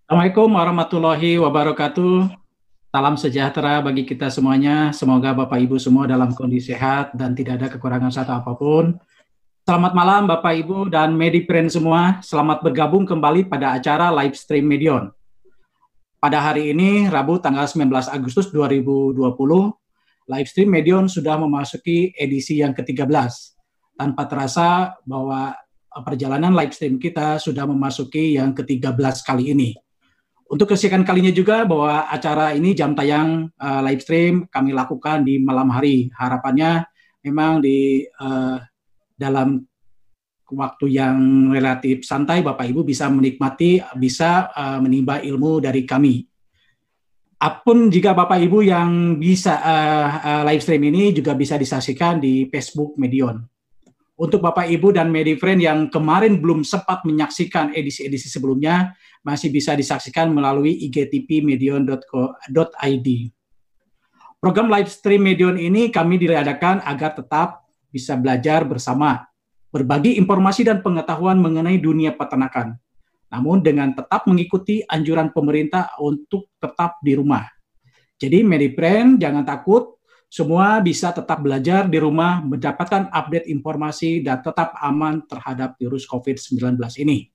Assalamualaikum warahmatullahi wabarakatuh. Salam sejahtera bagi kita semuanya. Semoga Bapak Ibu semua dalam kondisi sehat dan tidak ada kekurangan satu apapun. Selamat malam Bapak Ibu dan Medipren semua. Selamat bergabung kembali pada acara live stream Medion. Pada hari ini, Rabu tanggal 19 Agustus 2020, live stream Medion sudah memasuki edisi yang ke-13. Tanpa terasa bahwa perjalanan live stream kita sudah memasuki yang ke-13 kali ini. Untuk kesekian kalinya juga bahwa acara ini jam tayang live stream kami lakukan di malam hari. Harapannya memang di dalam waktu yang relatif santai Bapak Ibu bisa menikmati, bisa menimba ilmu dari kami. Apun jika Bapak Ibu yang bisa live stream ini juga bisa disaksikan di Facebook Medion. Untuk Bapak Ibu dan Medifriend yang kemarin belum sempat menyaksikan edisi-edisi sebelumnya, masih bisa disaksikan melalui igtvmedion.co.id. Program live stream Medion ini kami diadakan agar tetap bisa belajar bersama, berbagi informasi dan pengetahuan mengenai dunia peternakan. Namun dengan tetap mengikuti anjuran pemerintah untuk tetap di rumah. Jadi Medifriend jangan takut, semua bisa tetap belajar di rumah, mendapatkan update informasi, dan tetap aman terhadap virus COVID-19 ini.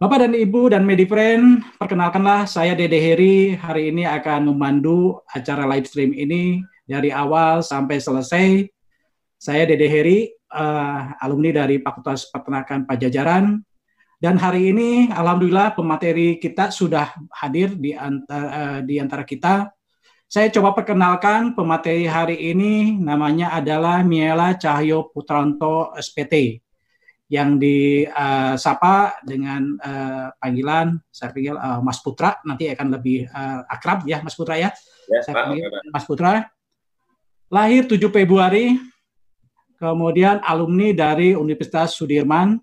Bapak dan Ibu dan Medifriend, perkenalkanlah saya Dede Heri, hari ini akan memandu acara live stream ini dari awal sampai selesai. Saya Dede Heri, alumni dari Fakultas Peternakan Pajajaran, dan hari ini Alhamdulillah pemateri kita sudah hadir di antara kita. Saya coba perkenalkan pemateri hari ini, namanya adalah Miela Cahyo Putranto SPT, yang disapa dengan panggilan, saya panggil Mas Putra, nanti akan lebih akrab ya Mas Putra ya. Ya, saya Pak. panggil Mas Putra. Lahir 7 Februari, kemudian alumni dari Universitas Sudirman,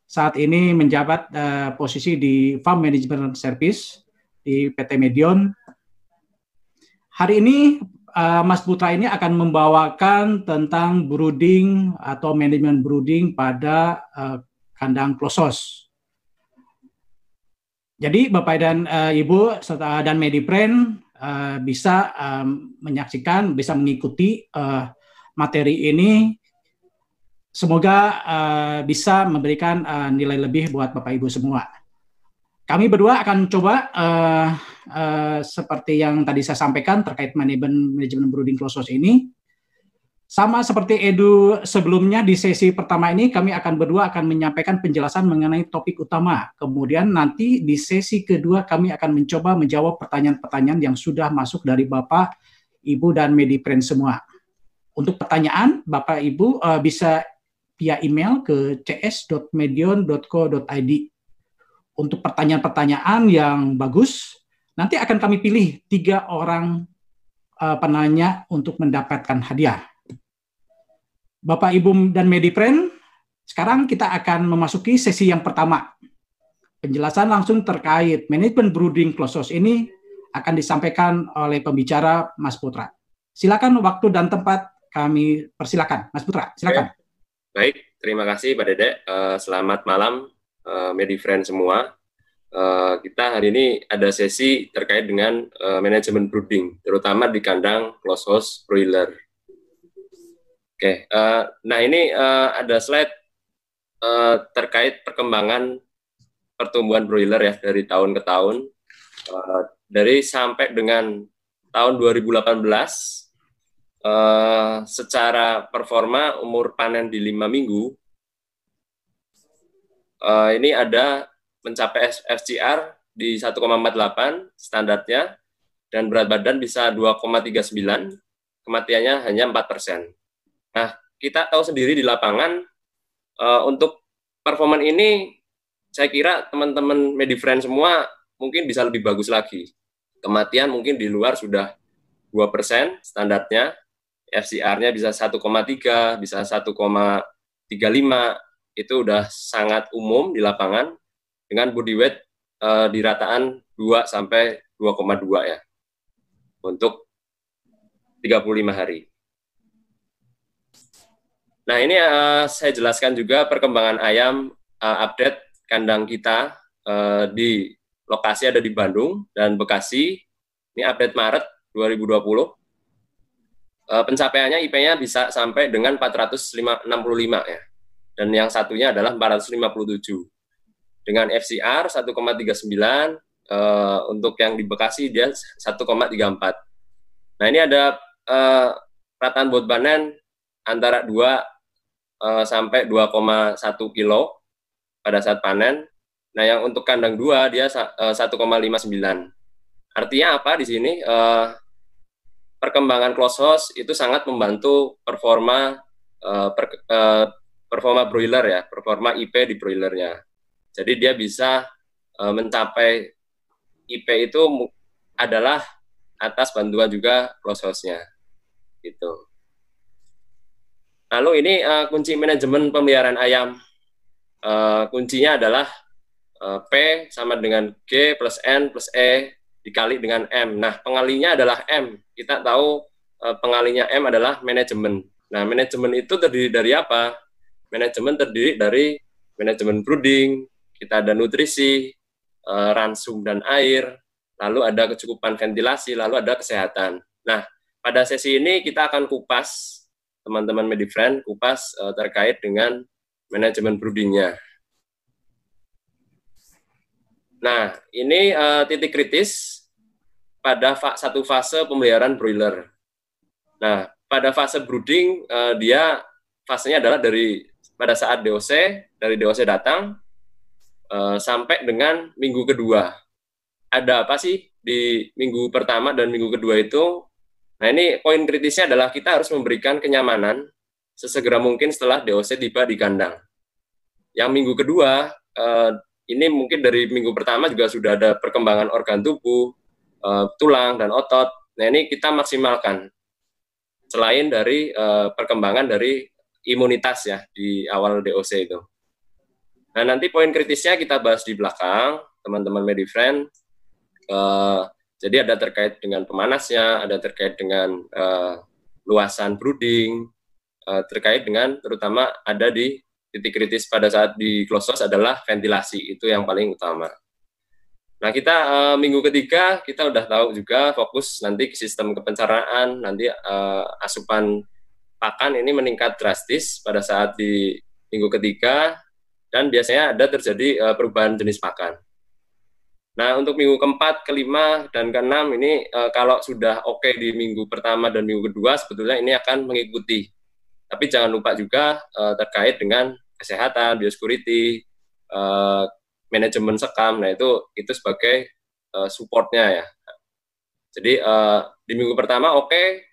saat ini menjabat posisi di Farm Management Service di PT Medion. Hari ini Mas Putra ini akan membawakan tentang brooding atau manajemen brooding pada kandang klosos. Jadi Bapak dan Ibu serta dan Medipren bisa menyaksikan, bisa mengikuti materi ini. Semoga bisa memberikan nilai lebih buat Bapak Ibu semua. Kami berdua akan coba seperti yang tadi saya sampaikan terkait manajemen brooding klosos ini. Sama seperti Edu sebelumnya di sesi pertama ini, kami berdua akan menyampaikan penjelasan mengenai topik utama. Kemudian nanti di sesi kedua kami akan mencoba menjawab pertanyaan-pertanyaan yang sudah masuk dari Bapak, Ibu, dan Medipren semua. Untuk pertanyaan, Bapak Ibu bisa via email ke cs.medion.co.id. Untuk pertanyaan-pertanyaan yang bagus, nanti akan kami pilih 3 orang penanya untuk mendapatkan hadiah. Bapak, Ibu, dan Medipren, sekarang kita akan memasuki sesi yang pertama. Penjelasan langsung terkait manajemen brooding klosos ini akan disampaikan oleh pembicara Mas Putra. Silakan waktu dan tempat kami persilakan. Mas Putra, silakan. Baik, terima kasih Pak Dede. Selamat malam Medifriend semua. Kita hari ini ada sesi terkait dengan manajemen brooding, terutama di kandang close house broiler. Oke, nah ini ada slide terkait perkembangan pertumbuhan broiler ya dari tahun ke tahun. Dari sampai dengan tahun 2018, secara performa umur panen di 5 minggu, ini ada mencapai FCR di 1,48 standarnya, dan berat badan bisa 2,39, kematiannya hanya 4%. Nah, kita tahu sendiri di lapangan, untuk performan ini, saya kira teman-teman Medifriend semua mungkin bisa lebih bagus lagi. Kematian mungkin di luar sudah 2% standarnya, FCR-nya bisa 1,3, bisa 1,35, itu udah sangat umum di lapangan, dengan body weight di rataan 2 sampai 2,2 ya, untuk 35 hari. Nah, ini saya jelaskan juga perkembangan ayam update kandang kita di lokasi ada di Bandung dan Bekasi. Ini update Maret 2020. Pencapaiannya IP-nya bisa sampai dengan 465 ya. Dan yang satunya adalah 457. Dengan FCR 1,39, untuk yang di Bekasi dia 1,34. Nah, ini ada rataan bobot panen antara 2 sampai 2,1 kilo pada saat panen. Nah, yang untuk kandang 2 dia 1,59. Artinya apa di sini? Perkembangan close house itu sangat membantu performa broiler ya, performa IP di broilernya. Jadi dia bisa mencapai IP itu adalah atas bantuan juga close house-nya. Gitu. Lalu ini kunci manajemen pemeliharaan ayam. Kuncinya adalah P sama dengan G plus N plus E dikali dengan M. Nah, pengalinya adalah M. Kita tahu pengalinya M adalah manajemen. Nah, manajemen itu terdiri dari apa? Manajemen terdiri dari manajemen brooding, kita ada nutrisi, ransum dan air, lalu ada kecukupan ventilasi, lalu ada kesehatan. Nah, pada sesi ini kita akan kupas, teman-teman MediFriend, kupas terkait dengan manajemen broodingnya. Nah, ini titik kritis pada satu fase pemeliharaan broiler. Nah, pada fase brooding, dia fasenya adalah pada saat dari DOC datang, sampai dengan minggu kedua. Ada apa sih di minggu pertama dan minggu kedua itu? Nah, ini poin kritisnya adalah kita harus memberikan kenyamanan sesegera mungkin setelah DOC tiba di kandang. Yang minggu kedua, ini mungkin dari minggu pertama juga sudah ada perkembangan organ tubuh, tulang, dan otot. Nah, ini kita maksimalkan. Selain dari perkembangan dari imunitas ya di awal DOC itu. Nah, nanti poin kritisnya kita bahas di belakang, teman-teman MediFriend. Jadi ada terkait dengan pemanasnya, ada terkait dengan luasan brooding, terkait dengan terutama ada di titik kritis pada saat di close house adalah ventilasi, itu yang paling utama. Nah, kita minggu ketiga kita udah tahu juga fokus nanti ke sistem kepencernaan, nanti asupan pakan ini meningkat drastis pada saat di minggu ketiga, dan biasanya ada terjadi perubahan jenis pakan. Nah, untuk minggu keempat, kelima, dan keenam ini kalau sudah oke di minggu pertama dan minggu kedua, sebetulnya ini akan mengikuti. Tapi jangan lupa juga terkait dengan kesehatan, biosecurity, manajemen sekam. Nah, itu sebagai supportnya ya. Jadi di minggu pertama oke,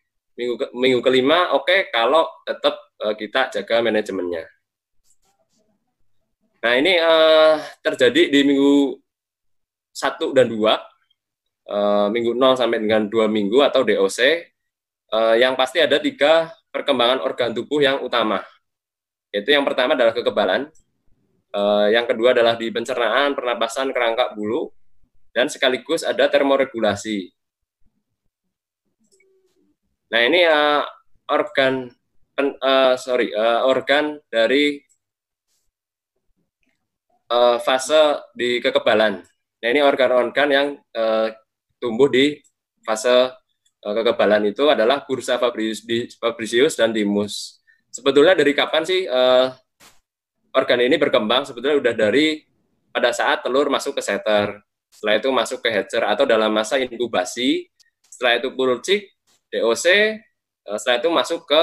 minggu kelima oke, kalau tetap kita jaga manajemennya. Nah, ini terjadi di minggu 1 dan 2, minggu 0 sampai dengan 2 minggu atau DOC, yang pasti ada 3 perkembangan organ tubuh yang utama. Yaitu yang pertama adalah kekebalan, yang kedua adalah di pencernaan, pernapasan, kerangka bulu, dan sekaligus ada termoregulasi. Nah, ini organ dari fase di kekebalan. Nah, ini organ-organ yang tumbuh di fase kekebalan itu adalah bursa Fabricius dan thymus. Sebetulnya dari kapan sih organ ini berkembang? Sebetulnya udah dari pada saat telur masuk ke setter, setelah itu masuk ke hatcher atau dalam masa inkubasi, setelah itu pulcik, DOC, setelah itu masuk ke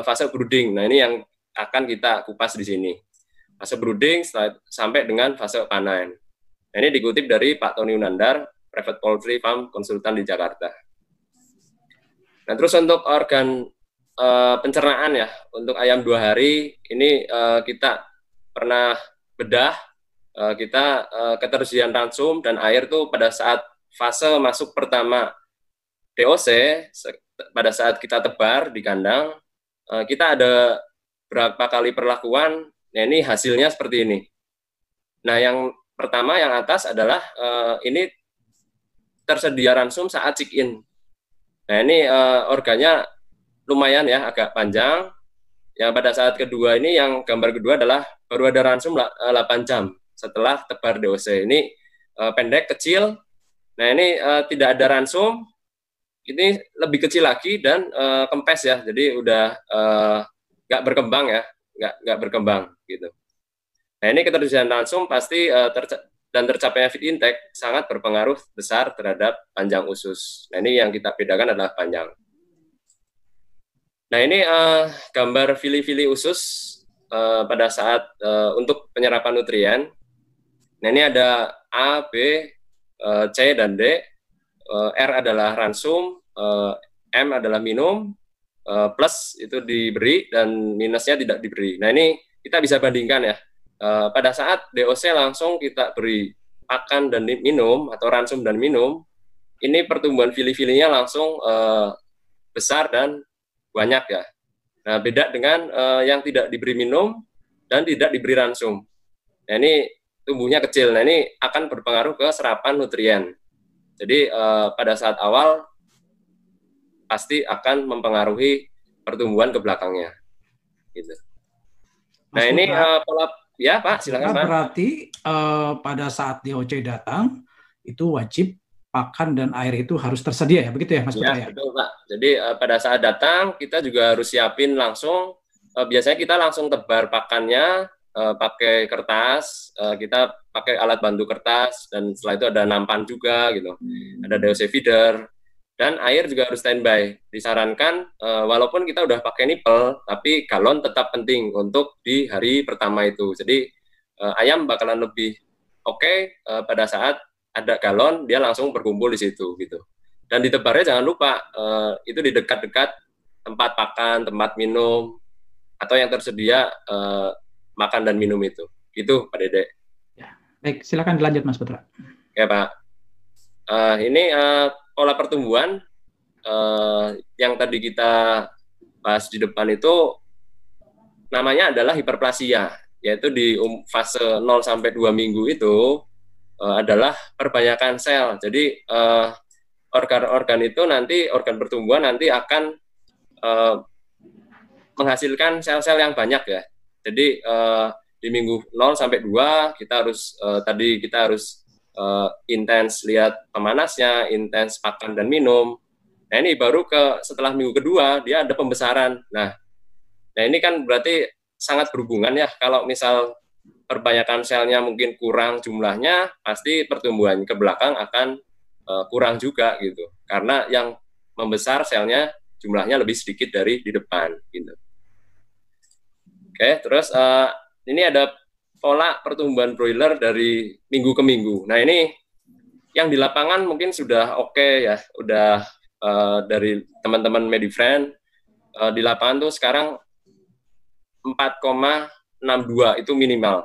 fase brooding. Nah, ini yang akan kita kupas di sini. Fase brooding sampai dengan fase panen. Nah, ini dikutip dari Pak Tony Unandar, Private Poultry Farm Konsultan di Jakarta. Nah, terus untuk organ pencernaan ya, untuk ayam 2 hari, ini kita pernah bedah, kita ketersediaan ransum dan air tuh pada saat fase masuk pertama DOC, pada saat kita tebar di kandang, kita ada berapa kali perlakuan. Nah, ini hasilnya seperti ini. Nah, yang pertama, yang atas adalah ini tersedia ransum saat check-in. Nah, ini organnya lumayan ya, agak panjang. Yang pada saat kedua ini, yang gambar kedua adalah baru ada ransum 8 jam setelah tebar DOC. Ini pendek, kecil. Nah ini tidak ada ransum, ini lebih kecil lagi dan kempes ya, jadi udah nggak berkembang ya, nggak berkembang gitu. Nah ini ketersediaan ransum pasti dan tercapainya feed intake sangat berpengaruh besar terhadap panjang usus. Nah ini yang kita bedakan adalah panjang. Nah ini gambar fili-fili usus pada saat untuk penyerapan nutrien. Nah ini ada A, B, C, dan D. R adalah ransum, M adalah minum, plus itu diberi, dan minusnya tidak diberi. Nah ini kita bisa bandingkan ya. Pada saat DOC langsung kita beri pakan dan minum, atau ransum dan minum, ini pertumbuhan fili-filinya langsung besar dan banyak ya. Nah beda dengan yang tidak diberi minum dan tidak diberi ransum. Nah ini tumbuhnya kecil. Nah ini akan berpengaruh ke serapan nutrien. Jadi pada saat awal pasti akan mempengaruhi pertumbuhan ke belakangnya. Gitu. Nah ini pola, ya Pak, silakan Pak. Berarti pada saat DOC datang itu wajib pakan dan air itu harus tersedia ya, begitu ya Mas Putra? Ya, betul Pak. Jadi pada saat datang kita juga harus siapin langsung. Biasanya kita langsung tebar pakannya pakai kertas, kita pakai alat bantu kertas, dan setelah itu ada nampan juga gitu, ada DOC feeder, dan air juga harus standby. Disarankan walaupun kita udah pakai nipple, tapi galon tetap penting untuk di hari pertama itu. Jadi ayam bakalan lebih oke pada saat ada galon, dia langsung berkumpul di situ gitu. Dan ditebarnya jangan lupa itu di dekat-dekat tempat pakan, tempat minum, atau yang tersedia makan dan minum itu. Gitu, Pak Dede. Ya. Baik, silakan dilanjut Mas Putra. Ya, Pak. Ini pola pertumbuhan yang tadi kita bahas di depan itu namanya adalah hiperplasia, yaitu di fase 0 sampai 2 minggu itu adalah perbanyakan sel. Jadi organ-organ itu nanti, organ pertumbuhan nanti akan menghasilkan sel-sel yang banyak ya. Jadi di minggu 0 sampai 2 kita harus intens lihat pemanasnya, intens pakan dan minum. Nah ini baru setelah minggu kedua dia ada pembesaran. Nah ini kan berarti sangat berhubungan ya. Kalau misal perbanyakan selnya mungkin kurang jumlahnya, pasti pertumbuhan ke belakang akan kurang juga gitu. Karena yang membesar selnya jumlahnya lebih sedikit dari di depan gitu. Oke, terus ini ada pola pertumbuhan broiler dari minggu ke minggu. Nah ini yang di lapangan mungkin sudah oke ya, udah dari teman-teman Medifriend di lapangan tuh sekarang 4,62 itu minimal.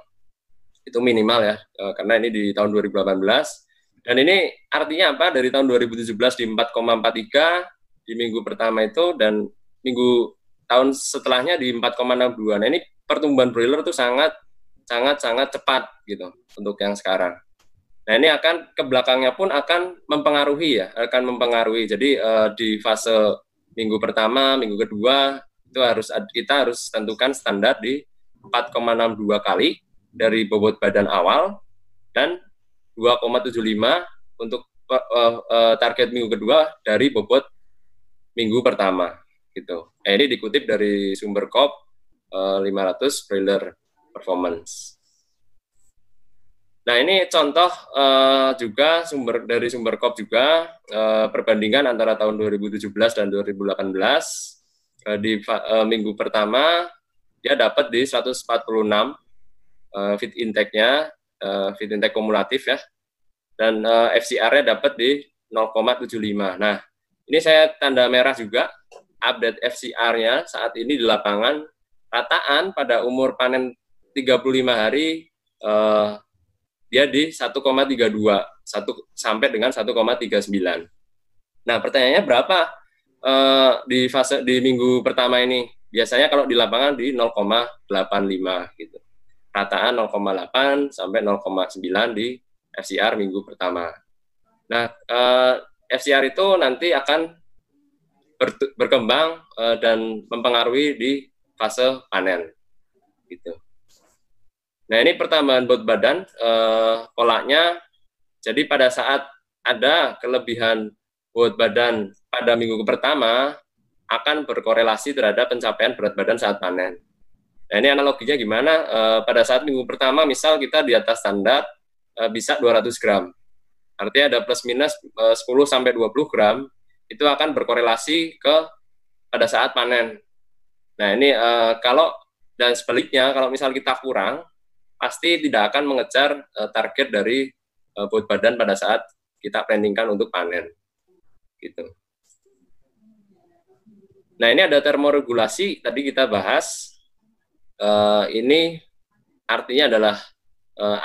Itu minimal ya, karena ini di tahun 2018. Dan ini artinya apa? Dari tahun 2017 di 4,43 di minggu pertama itu, dan minggu tahun setelahnya di 4,62. Nah ini pertumbuhan broiler itu sangat cepat gitu untuk yang sekarang. Nah ini akan ke belakangnya pun akan mempengaruhi ya, Jadi di fase minggu pertama, minggu kedua itu kita harus tentukan standar di 4,62 kali dari bobot badan awal dan 2,75 untuk target minggu kedua dari bobot minggu pertama gitu. Nah, ini dikutip dari sumber KOP 500 broiler performance. Nah ini contoh juga dari sumber KOP juga perbandingan antara tahun 2017 dan 2018 di minggu pertama dia dapat di 146 feed intake-nya, feed intake kumulatif ya, dan FCR-nya dapat di 0,75. Nah ini saya tanda merah juga update FCR-nya saat ini di lapangan. Rataan pada umur panen 35 hari dia di 1,32 sampai dengan 1,39. Nah, pertanyaannya berapa di minggu pertama ini? Biasanya kalau di lapangan di 0,85 gitu. Rataan 0,8 sampai 0,9 di FCR minggu pertama. Nah, FCR itu nanti akan berkembang dan mempengaruhi di fase panen gitu. Nah ini pertambahan berat badan polanya Jadi pada saat ada kelebihan bobot badan pada minggu pertama akan berkorelasi terhadap pencapaian berat badan saat panen. Nah, ini analoginya gimana? Pada saat minggu pertama misal kita di atas standar bisa 200 gram. Artinya ada plus minus 10 sampai 20 gram itu akan berkorelasi ke pada saat panen. Nah, ini kalau dan sebaliknya kalau misal kita kurang pasti tidak akan mengejar target dari bobot badan pada saat kita planningkan untuk panen. Gitu. Nah, ini ada termoregulasi tadi kita bahas. Ini artinya adalah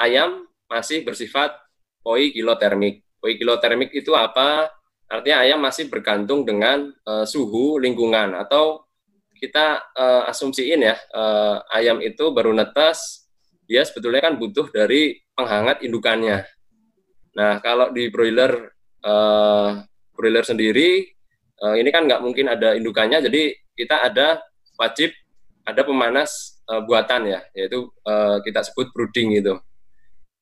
ayam masih bersifat poikilotermik. Poikilotermik itu apa? Artinya ayam masih bergantung dengan suhu lingkungan, atau kita asumsiin ya, ayam itu baru netes, dia sebetulnya kan butuh dari penghangat indukannya. Nah, kalau di broiler sendiri, ini kan nggak mungkin ada indukannya, jadi kita wajib ada pemanas buatan ya, yaitu kita sebut brooding gitu.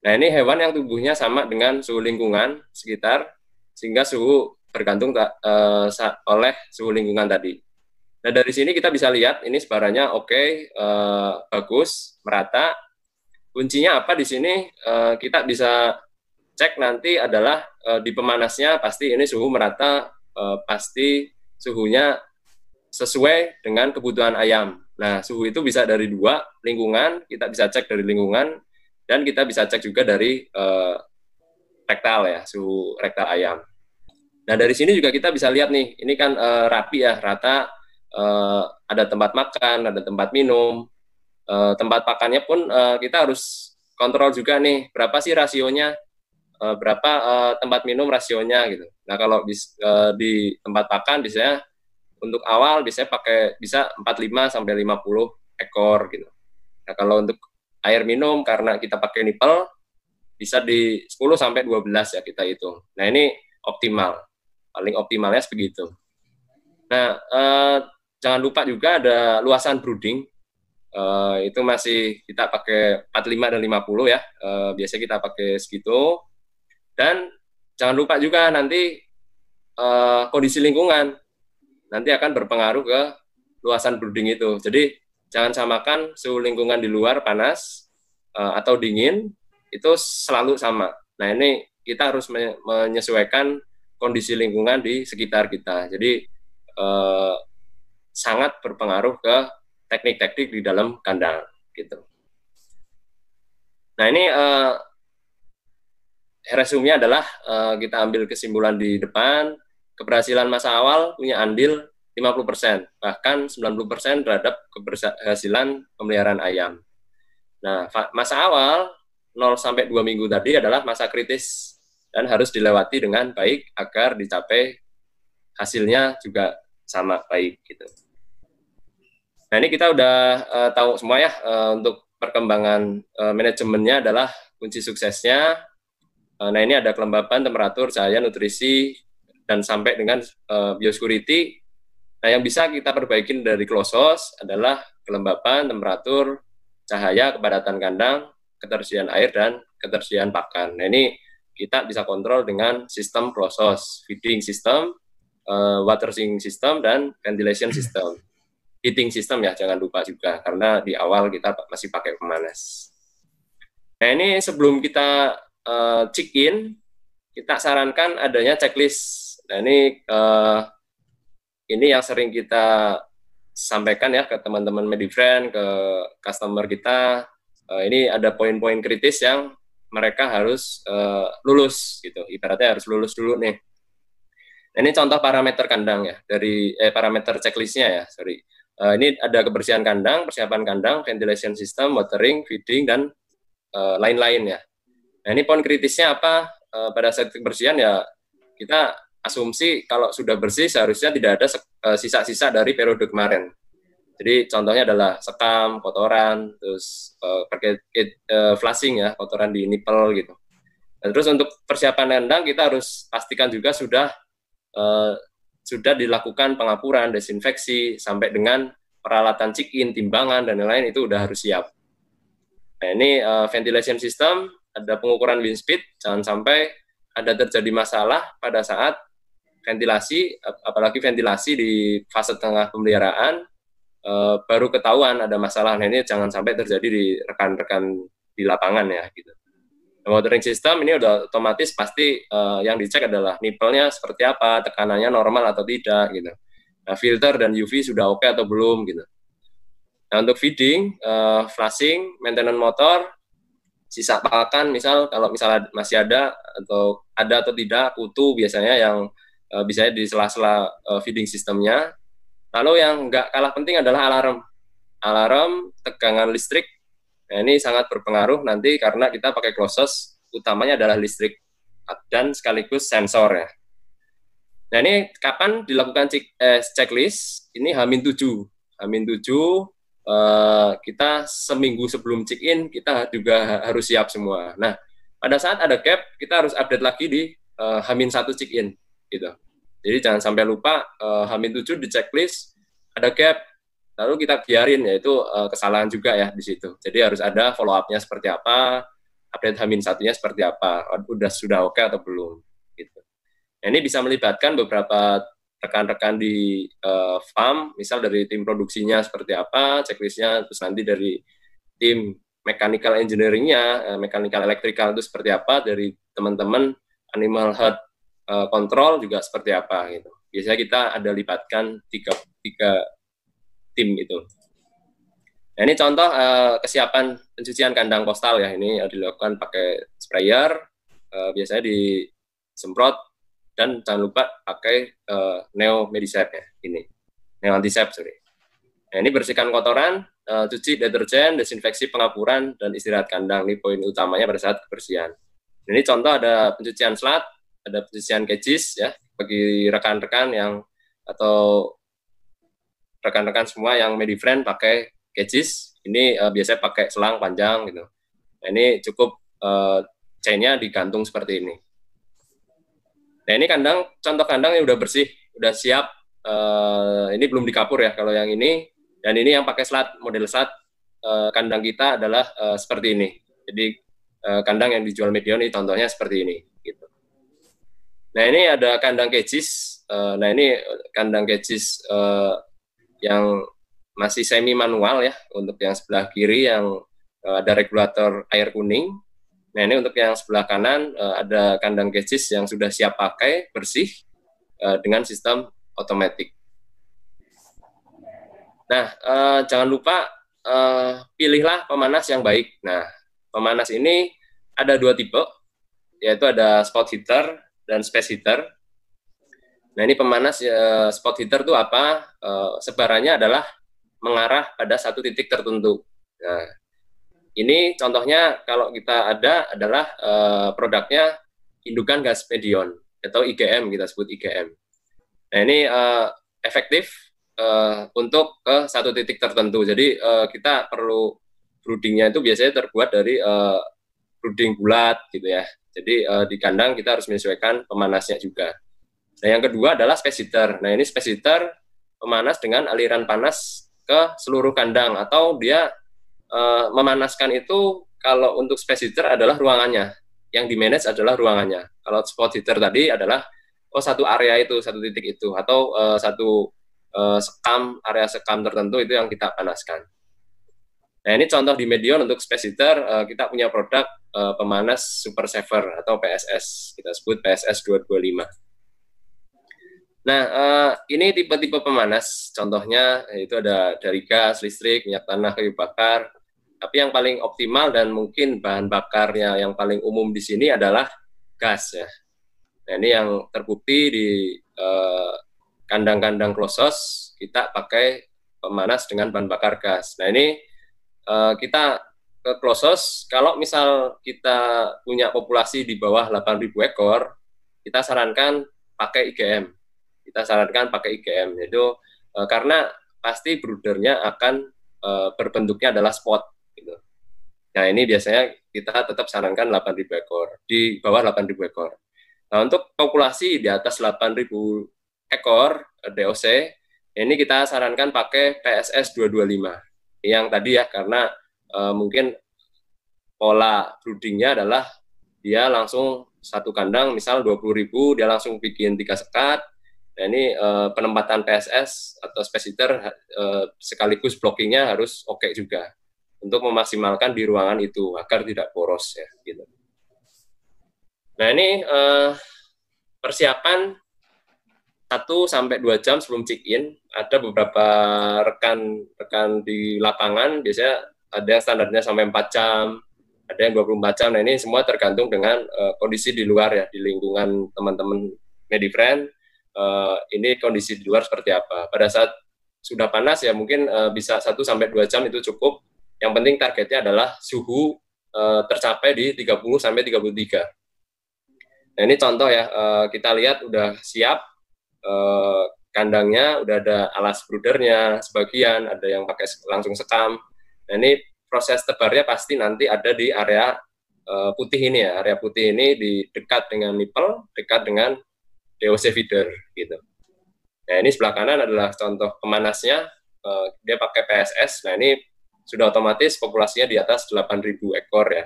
Nah, ini hewan yang tubuhnya sama dengan suhu lingkungan sekitar, sehingga suhu bergantung oleh suhu lingkungan tadi. Nah, dari sini kita bisa lihat ini sebarannya oke, bagus, merata. Kuncinya apa di sini? Kita bisa cek nanti adalah di pemanasnya pasti ini suhu merata, pasti suhunya sesuai dengan kebutuhan ayam. Nah, suhu itu bisa dari dua, lingkungan, kita bisa cek dari lingkungan, dan kita bisa cek juga dari rektal ya, suhu rektal ayam. Nah, dari sini juga kita bisa lihat nih, ini kan rapi ya, rata, ada tempat makan, ada tempat minum, tempat pakannya pun kita harus kontrol juga nih, berapa sih rasionya, berapa tempat minum rasionya gitu. Nah, kalau di tempat pakan biasanya untuk awal bisa 45 sampai 50 ekor gitu. Nah, kalau untuk air minum karena kita pakai nipel bisa di 10 sampai 12 ya kita hitung. Nah, ini optimal. Paling optimalnya sebegitu. Nah, jangan lupa juga ada luasan brooding. Itu masih kita pakai 45 dan 50 ya. Biasanya kita pakai segitu. Dan jangan lupa juga nanti kondisi lingkungan nanti akan berpengaruh ke luasan brooding itu. Jadi jangan samakan suhu lingkungan di luar panas atau dingin itu selalu sama. Nah, ini kita harus menyesuaikan kondisi lingkungan di sekitar kita. Jadi sangat berpengaruh ke teknik-teknik di dalam kandang gitu. Nah, ini resumenya adalah kita ambil kesimpulan di depan. Keberhasilan masa awal punya andil 50%, bahkan 90% terhadap keberhasilan pemeliharaan ayam. Nah, masa awal 0 sampai 2 minggu tadi adalah masa kritis dan harus dilewati dengan baik agar dicapai hasilnya juga sama baik gitu. Nah, ini kita udah tahu semua ya, untuk perkembangan manajemennya adalah kunci suksesnya. Nah, ini ada kelembapan, temperatur, cahaya, nutrisi, dan sampai dengan biosecurity. Nah, yang bisa kita perbaikin dari close house adalah kelembapan, temperatur, cahaya, kepadatan kandang, ketersediaan air, dan ketersediaan pakan. Nah, ini kita bisa kontrol dengan sistem close house, feeding system, water sinking system, dan ventilation system. Heating system ya, jangan lupa juga, karena di awal kita masih pakai pemanas. Nah, ini sebelum kita check in, kita sarankan adanya checklist. Nah, ini yang sering kita sampaikan ya ke teman-teman Medifriend, ke customer kita. Ini ada poin-poin kritis yang mereka harus lulus gitu. Ibaratnya harus lulus dulu nih. Nah, ini contoh parameter kandang ya, dari parameter checklistnya ya, sorry. Ini ada kebersihan kandang, persiapan kandang, ventilation system, watering, feeding, dan lain-lain ya. Nah, ini poin kritisnya apa? Pada saat kebersihan ya kita asumsi kalau sudah bersih seharusnya tidak ada sisa-sisa dari periode kemarin. Jadi contohnya adalah sekam, kotoran, terus pakai flushing ya, kotoran di nipel gitu. Dan terus untuk persiapan kandang kita harus pastikan juga sudah dilakukan pengapuran, desinfeksi, sampai dengan peralatan check-in, timbangan, dan lain-lain itu udah harus siap. Nah, ini ventilation system, ada pengukuran wind speed, jangan sampai ada terjadi masalah pada saat ventilasi, apalagi ventilasi di fase tengah pemeliharaan, baru ketahuan ada masalah. Nah, ini jangan sampai terjadi di rekan-rekan di lapangan ya gitu. Monitoring system ini udah otomatis pasti yang dicek adalah nipple-nya seperti apa, tekanannya normal atau tidak gitu. Nah, filter dan UV sudah oke atau belum gitu. Nah, untuk feeding, flushing, maintenance motor, sisa pakan misal kalau misalnya masih ada atau tidak kutu biasanya yang bisa di sela-sela feeding sistemnya. Lalu yang nggak kalah penting adalah alarm tegangan listrik. Nah, ini sangat berpengaruh nanti karena kita pakai closed, utamanya adalah listrik dan sekaligus sensor ya. Nah, ini kapan dilakukan checklist? Ini H-7. H-7 kita seminggu sebelum check-in kita juga harus siap semua. Nah, pada saat ada gap kita harus update lagi di H-1 check-in gitu. Jadi jangan sampai lupa H-7 di checklist ada gap, lalu kita biarin, yaitu kesalahan juga ya di situ. Jadi harus ada follow up-nya seperti apa, update H-1-nya seperti apa, sudah oke atau belum gitu. Nah, ini bisa melibatkan beberapa rekan-rekan di farm, misal dari tim produksinya seperti apa, checklistnya, terus nanti dari tim mechanical engineering-nya, mechanical electrical itu seperti apa, dari teman-teman animal health control juga seperti apa gitu. Biasanya kita ada libatkan tiga tim itu. Nah, ini contoh kesiapan pencucian kandang postal ya. Ini dilakukan pakai sprayer, biasanya disemprot, dan jangan lupa pakai Neo Medisep ya, ini Neo Antisep, sorry. Nah, ini bersihkan kotoran, cuci deterjen, desinfeksi pengapuran, dan istirahat kandang. Ini poin utamanya pada saat kebersihan. Nah, ini contoh ada pencucian slat, ada pencucian cages ya, bagi rekan-rekan yang atau rekan-rekan semua yang Medifriend pakai cages, ini biasanya pakai selang panjang gitu. Nah, ini cukup chain-nya digantung seperti ini. Nah, ini contoh kandang yang udah bersih, udah siap. Ini belum dikapur ya kalau yang ini. Dan ini yang pakai slat, model slat kandang kita adalah seperti ini. Jadi kandang yang dijual Medion ini contohnya seperti ini. Gitu. Nah, ini ada kandang cages. Nah, ini kandang cages yang masih semi manual ya. Untuk yang sebelah kiri yang ada regulator air kuning. Nah, ini untuk yang sebelah kanan ada kandang cages yang sudah siap pakai, bersih, dengan sistem otomatis. Nah, jangan lupa pilihlah pemanas yang baik. Nah, pemanas ini ada 2 tipe, yaitu ada spot heater dan space heater. Nah, ini pemanas spot heater itu apa? Sebarannya adalah mengarah pada satu titik tertentu. Nah, ini contohnya kalau kita adalah produknya indukan gas Medion atau IGM, kita sebut IGM. Nah, ini efektif untuk ke satu titik tertentu. Jadi kita perlu broodingnya itu biasanya terbuat dari brooding bulat gitu ya. Jadi di kandang kita harus menyesuaikan pemanasnya juga. Nah, yang kedua adalah space heater. Nah, ini space heater pemanas dengan aliran panas ke seluruh kandang, atau dia memanaskan itu kalau untuk space heater adalah ruangannya, yang di manage adalah ruangannya. Kalau spot heater tadi adalah satu area itu, satu titik itu, atau satu area sekam tertentu itu yang kita panaskan. Nah, ini contoh di Medion untuk space heater, kita punya produk pemanas Super Saver atau PSS, kita sebut PSS 225. Nah, ini tipe-tipe pemanas, contohnya itu ada dari gas, listrik, minyak tanah, kayu bakar. Tapi yang paling optimal dan mungkin bahan bakarnya yang paling umum di sini adalah gas ya. Nah, ini yang terbukti di kandang-kandang close kita pakai pemanas dengan bahan bakar gas. Nah, ini kita ke close, kalau misal kita punya populasi di bawah 8.000 ekor, kita sarankan pakai IGM. Yaitu karena pasti broodernya akan berbentuknya adalah spot gitu. Nah, ini biasanya kita tetap sarankan 8.000 ekor, di bawah 8.000 ekor. Nah, untuk populasi di atas 8.000 ekor DOC, ini kita sarankan pakai PSS 225. Yang tadi ya, karena mungkin pola broodingnya adalah dia langsung satu kandang misal 20.000, dia langsung bikin 3 sekat. Nah ini penempatan PSS atau space heater sekaligus blockingnya harus oke juga untuk memaksimalkan di ruangan itu agar tidak boros ya gitu. Nah ini persiapan 1-2 jam sebelum check-in. Ada beberapa rekan di lapangan, biasanya ada yang standarnya sampai 4 jam, ada yang 24 jam. Nah ini semua tergantung dengan kondisi di luar ya, di lingkungan teman-teman Medifriend. Ini kondisi di luar seperti apa. Pada saat sudah panas ya mungkin bisa 1-2 jam itu cukup. Yang penting targetnya adalah suhu tercapai di 30-33. Nah ini contoh ya, kita lihat udah siap kandangnya, udah ada alas broodernya sebagian, ada yang pakai langsung sekam. Nah ini proses tebarnya pasti nanti ada di area putih ini ya, area putih ini di dekat dengan nipple, dekat dengan DOC feeder gitu. Nah ini sebelah kanan adalah contoh pemanasnya, dia pakai PSS. Nah ini sudah otomatis populasinya di atas 8.000 ekor ya.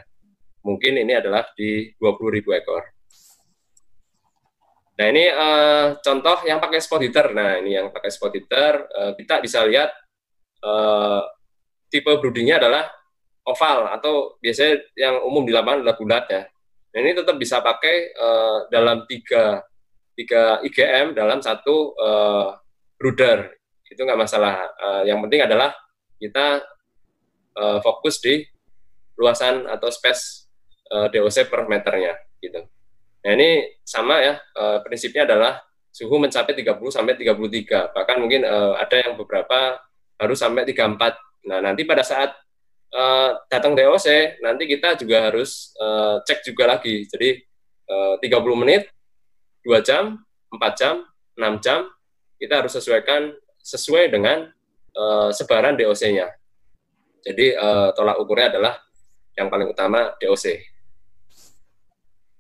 Mungkin ini adalah di 20.000 ekor. Nah ini contoh yang pakai spot heater. Nah ini yang pakai spot heater, kita bisa lihat tipe broodingnya adalah oval atau biasanya yang umum di lapangan adalah bulat ya. Nah ini tetap bisa pakai dalam 3 IGM dalam satu brooder, itu nggak masalah. Yang penting adalah kita fokus di luasan atau space DOC per meternya gitu. Nah ini sama ya, prinsipnya adalah suhu mencapai 30-33, bahkan mungkin ada yang beberapa harus sampai 34. Nah nanti pada saat datang DOC, nanti kita juga harus cek juga lagi, jadi 30 menit, 2 jam, 4 jam, 6 jam, kita harus sesuaikan sesuai dengan sebaran DOC-nya. Jadi tolak ukurnya adalah yang paling utama DOC.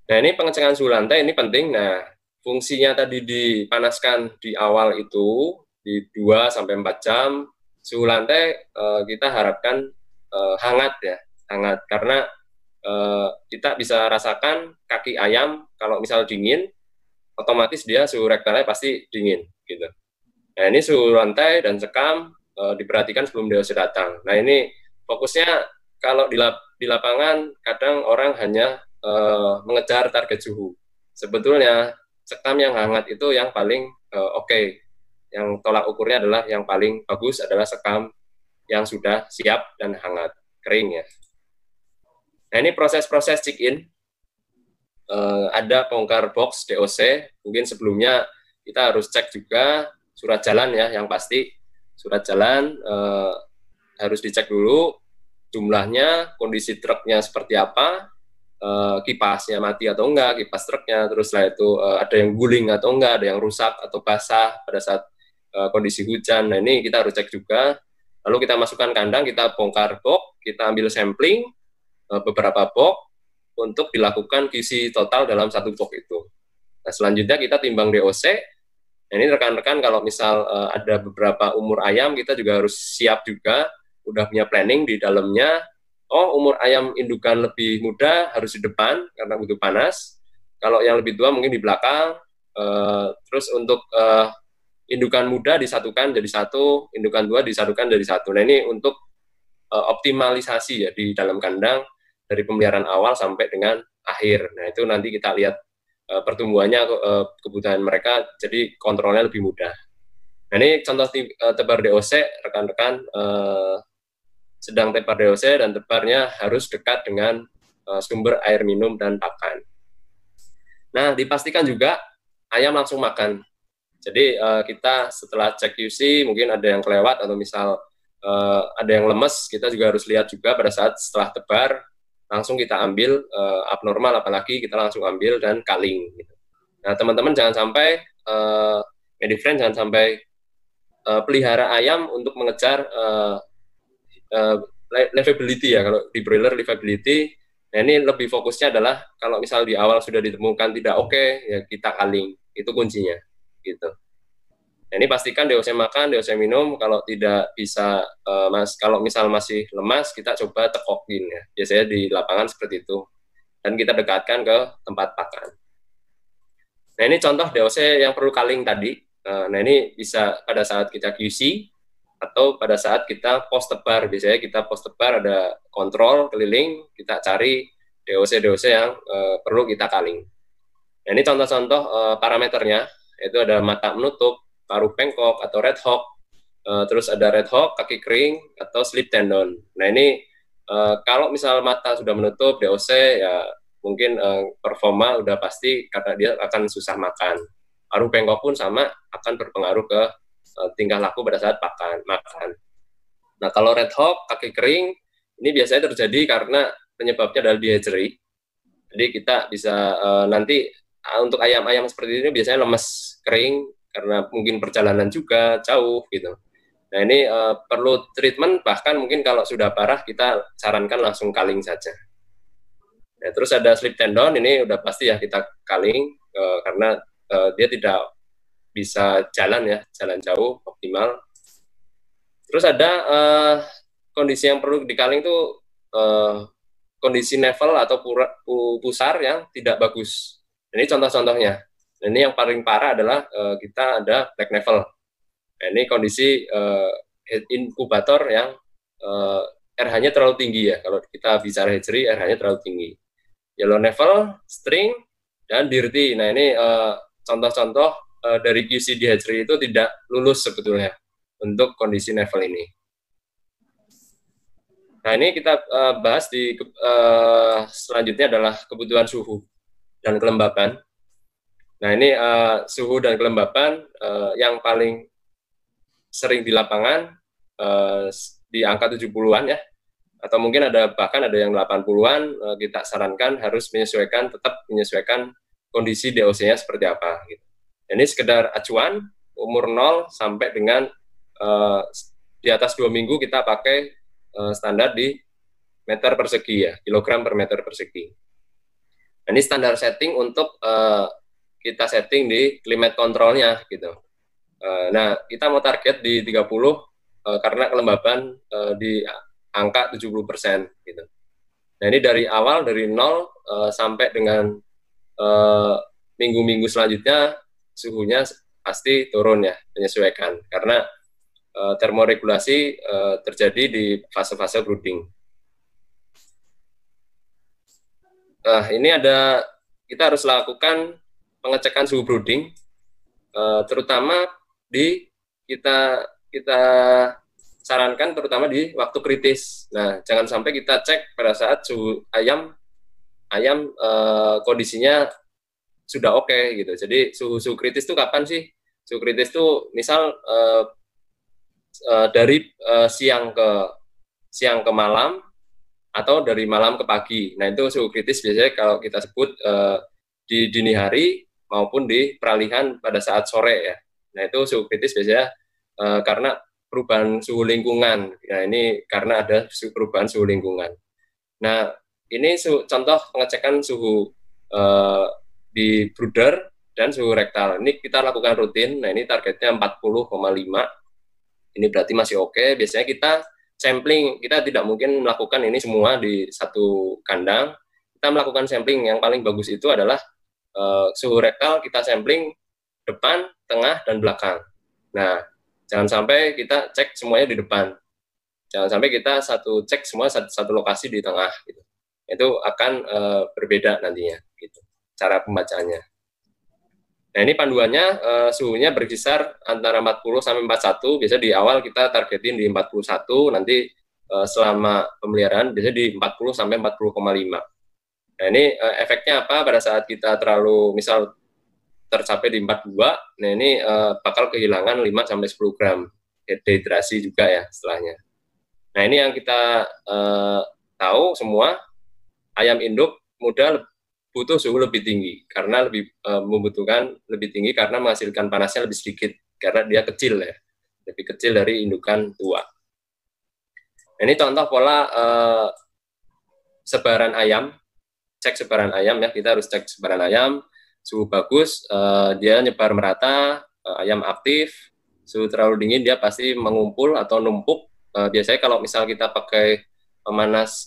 Nah ini pengecekan suhu lantai ini penting. Nah fungsinya tadi dipanaskan di awal itu di 2-4 jam. Suhu lantai kita harapkan hangat ya, hangat karena kita bisa rasakan kaki ayam kalau misal dingin, otomatis dia suhu rektalnya pasti dingin gitu. Nah ini suhu lantai dan sekam diperhatikan sebelum DOC datang. Nah ini fokusnya kalau di lapangan kadang orang hanya mengejar target suhu. Sebetulnya sekam yang hangat itu yang paling oke. Yang tolak ukurnya adalah yang paling bagus adalah sekam yang sudah siap dan hangat, kering ya. Nah ini proses-proses check-in. Ada bongkar box DOC. Mungkin sebelumnya kita harus cek juga surat jalan ya, yang pasti surat jalan harus dicek dulu jumlahnya, kondisi truknya seperti apa, kipasnya mati atau enggak, kipas truknya, terus setelah itu ada yang guling atau enggak, ada yang rusak atau basah pada saat kondisi hujan. Nah ini kita harus cek juga. Lalu kita masukkan kandang, kita bongkar box, kita ambil sampling beberapa box untuk dilakukan QC total dalam satu box itu. Nah selanjutnya kita timbang DOC. Nah, ini rekan-rekan kalau misal ada beberapa umur ayam, kita juga harus siap juga, udah punya planning di dalamnya. Oh, umur ayam indukan lebih muda harus di depan karena butuh panas. Kalau yang lebih tua mungkin di belakang. Terus untuk indukan muda disatukan jadi satu, indukan tua disatukan jadi satu. Nah ini untuk optimalisasi ya di dalam kandang dari pemeliharaan awal sampai dengan akhir. Nah itu nanti kita lihat pertumbuhannya, kebutuhan mereka, jadi kontrolnya lebih mudah. Nah ini contoh tebar DOC, rekan-rekan sedang tebar DOC dan tebarnya harus dekat dengan sumber air minum dan pakan. Nah dipastikan juga ayam langsung makan. Jadi kita setelah cek QC mungkin ada yang kelewat atau misal ada yang lemes, kita juga harus lihat juga pada saat setelah tebar langsung kita ambil abnormal, apalagi kita langsung ambil dan culling gitu. Nah teman-teman jangan sampai Medifriend jangan sampai pelihara ayam untuk mengejar livability ya, kalau di broiler livability. Nah ini lebih fokusnya adalah kalau misal di awal sudah ditemukan tidak oke, ya kita culling, itu kuncinya gitu. Nah, ini pastikan DOC makan, DOC minum. Kalau tidak bisa, kalau misal masih lemas, kita coba tekokin ya. Biasanya di lapangan seperti itu. dan kita dekatkan ke tempat pakan. Nah, ini contoh DOC yang perlu culling tadi. Nah, ini bisa pada saat kita QC atau pada saat kita post tebar. Biasanya kita post tebar ada kontrol keliling, kita cari DOC yang perlu kita culling. Nah, ini contoh-contoh parameternya, yaitu ada mata menutup, paruh bengkok atau red hawk, terus ada red hawk, kaki kering, atau slip tendon. Nah, ini kalau misal mata sudah menutup, DOC ya mungkin performa udah pasti karena dia akan susah makan. Paruh bengkok pun sama, akan berpengaruh ke tingkah laku pada saat makan. Nah, kalau red hawk, kaki kering, ini biasanya terjadi karena penyebabnya adalah dehydrasi. Jadi kita bisa nanti untuk ayam-ayam seperti ini biasanya lemes, kering, karena mungkin perjalanan juga jauh gitu. Nah, ini perlu treatment, bahkan mungkin kalau sudah parah kita sarankan langsung culling saja. Nah, terus ada slip tendon, ini udah pasti ya kita culling karena dia tidak bisa jalan jauh optimal. Terus ada kondisi yang perlu di culling itu kondisi navel atau pusar yang tidak bagus. Ini contoh-contohnya. Ini yang paling parah adalah kita ada black navel. Nah, ini kondisi inkubator yang RH-nya terlalu tinggi ya. Kalau kita bicara hatchery, RH-nya terlalu tinggi. Yellow navel, string, dan dirty. Nah, ini contoh-contoh dari QC di hatchery itu tidak lulus sebetulnya untuk kondisi navel ini. Nah, ini kita bahas di selanjutnya adalah kebutuhan suhu dan kelembapan. Nah, ini suhu dan kelembapan yang paling sering di lapangan di angka 70-an ya. Atau mungkin bahkan ada yang 80-an, kita sarankan harus tetap menyesuaikan kondisi DOC-nya seperti apa. Gitu. Ini sekedar acuan, umur 0 sampai dengan di atas 2 minggu kita pakai standar di meter persegi ya, kilogram per meter persegi. Nah, ini standar setting untuk kita setting di climate control-nya gitu. Nah, kita mau target di 30 karena kelembapan di angka 70% gitu. Nah, ini dari awal dari 0 sampai dengan minggu-minggu selanjutnya suhunya pasti turun ya, menyesuaikan karena termoregulasi terjadi di fase-fase brooding. Ini kita harus lakukan pengecekan suhu brooding, terutama kita sarankan terutama di waktu kritis. Nah, jangan sampai kita cek pada saat suhu ayam kondisinya sudah oke gitu. Jadi suhu kritis itu kapan sih? Suhu kritis itu misal dari siang ke malam atau dari malam ke pagi. Nah, itu suhu kritis biasanya kalau kita sebut di dini hari maupun di peralihan pada saat sore ya. Nah, itu suhu kritis biasanya karena perubahan suhu lingkungan. Nah, ini karena ada perubahan suhu lingkungan. Nah, ini contoh pengecekan suhu di brooder dan suhu rektal. Ini kita lakukan rutin. Nah, ini targetnya 40,5. Ini berarti masih oke. Biasanya kita sampling, kita tidak mungkin melakukan ini semua di satu kandang. Kita melakukan sampling. Yang paling bagus itu adalah suhu rektal kita sampling depan, tengah, dan belakang. Nah, jangan sampai kita cek semuanya di depan. Jangan sampai kita cek semua satu lokasi di tengah. Gitu. Itu akan berbeda nantinya. Gitu, cara pembacaannya. Nah, ini panduannya suhunya berkisar antara 40 sampai 41. Biasa di awal kita targetin di 41. Nanti selama pemeliharaan biasanya di 40 sampai 40,5. Nah, ini efeknya apa pada saat kita terlalu misal tercapai di 42, nah ini bakal kehilangan 5-10 gram dehidrasi juga ya setelahnya. Nah, ini yang kita tahu semua, ayam induk muda butuh suhu lebih tinggi, karena membutuhkan lebih tinggi karena menghasilkan panasnya lebih sedikit, karena dia kecil ya, lebih kecil dari indukan tua. Nah, ini contoh pola sebaran ayam, cek sebaran ayam ya, kita harus cek sebaran ayam, suhu bagus, dia nyebar merata, ayam aktif. Suhu terlalu dingin dia pasti mengumpul atau numpuk. Biasanya kalau misal kita pakai pemanas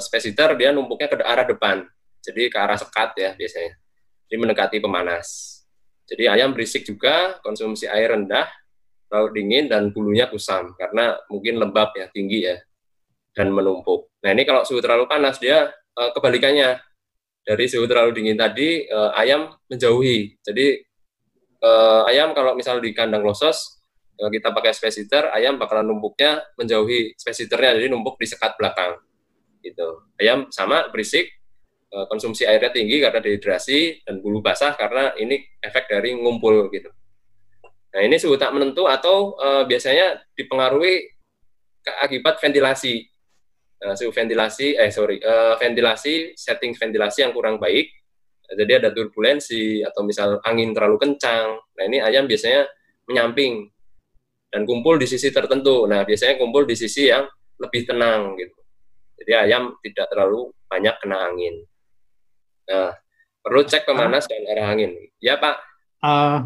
space heater, dia numpuknya ke arah depan. jadi ke arah sekat ya biasanya. Jadi mendekati pemanas. Jadi ayam berisik juga, konsumsi air rendah, terlalu dingin, dan bulunya kusam karena mungkin lembab ya, tinggi ya, dan menumpuk. Nah ini kalau suhu terlalu panas dia kebalikannya. Dari suhu terlalu dingin tadi ayam menjauhi. Jadi ayam kalau misal di kandang losos kita pakai space heater, ayam bakalan numpuknya menjauhi space heaternya, jadi numpuk di sekat belakang. Gitu. Ayam sama berisik, konsumsi airnya tinggi karena dehidrasi, dan bulu basah karena ini efek dari ngumpul gitu. Nah ini suhu tak menentu atau biasanya dipengaruhi akibat ventilasi. Suhu ventilasi, ventilasi, setting ventilasi yang kurang baik. Jadi ada turbulensi atau misal angin terlalu kencang. Nah ini ayam biasanya menyamping dan kumpul di sisi tertentu. Nah biasanya kumpul di sisi yang lebih tenang gitu. Jadi ayam tidak terlalu banyak kena angin. Nah perlu cek pemanas dan arah angin. Ya Pak.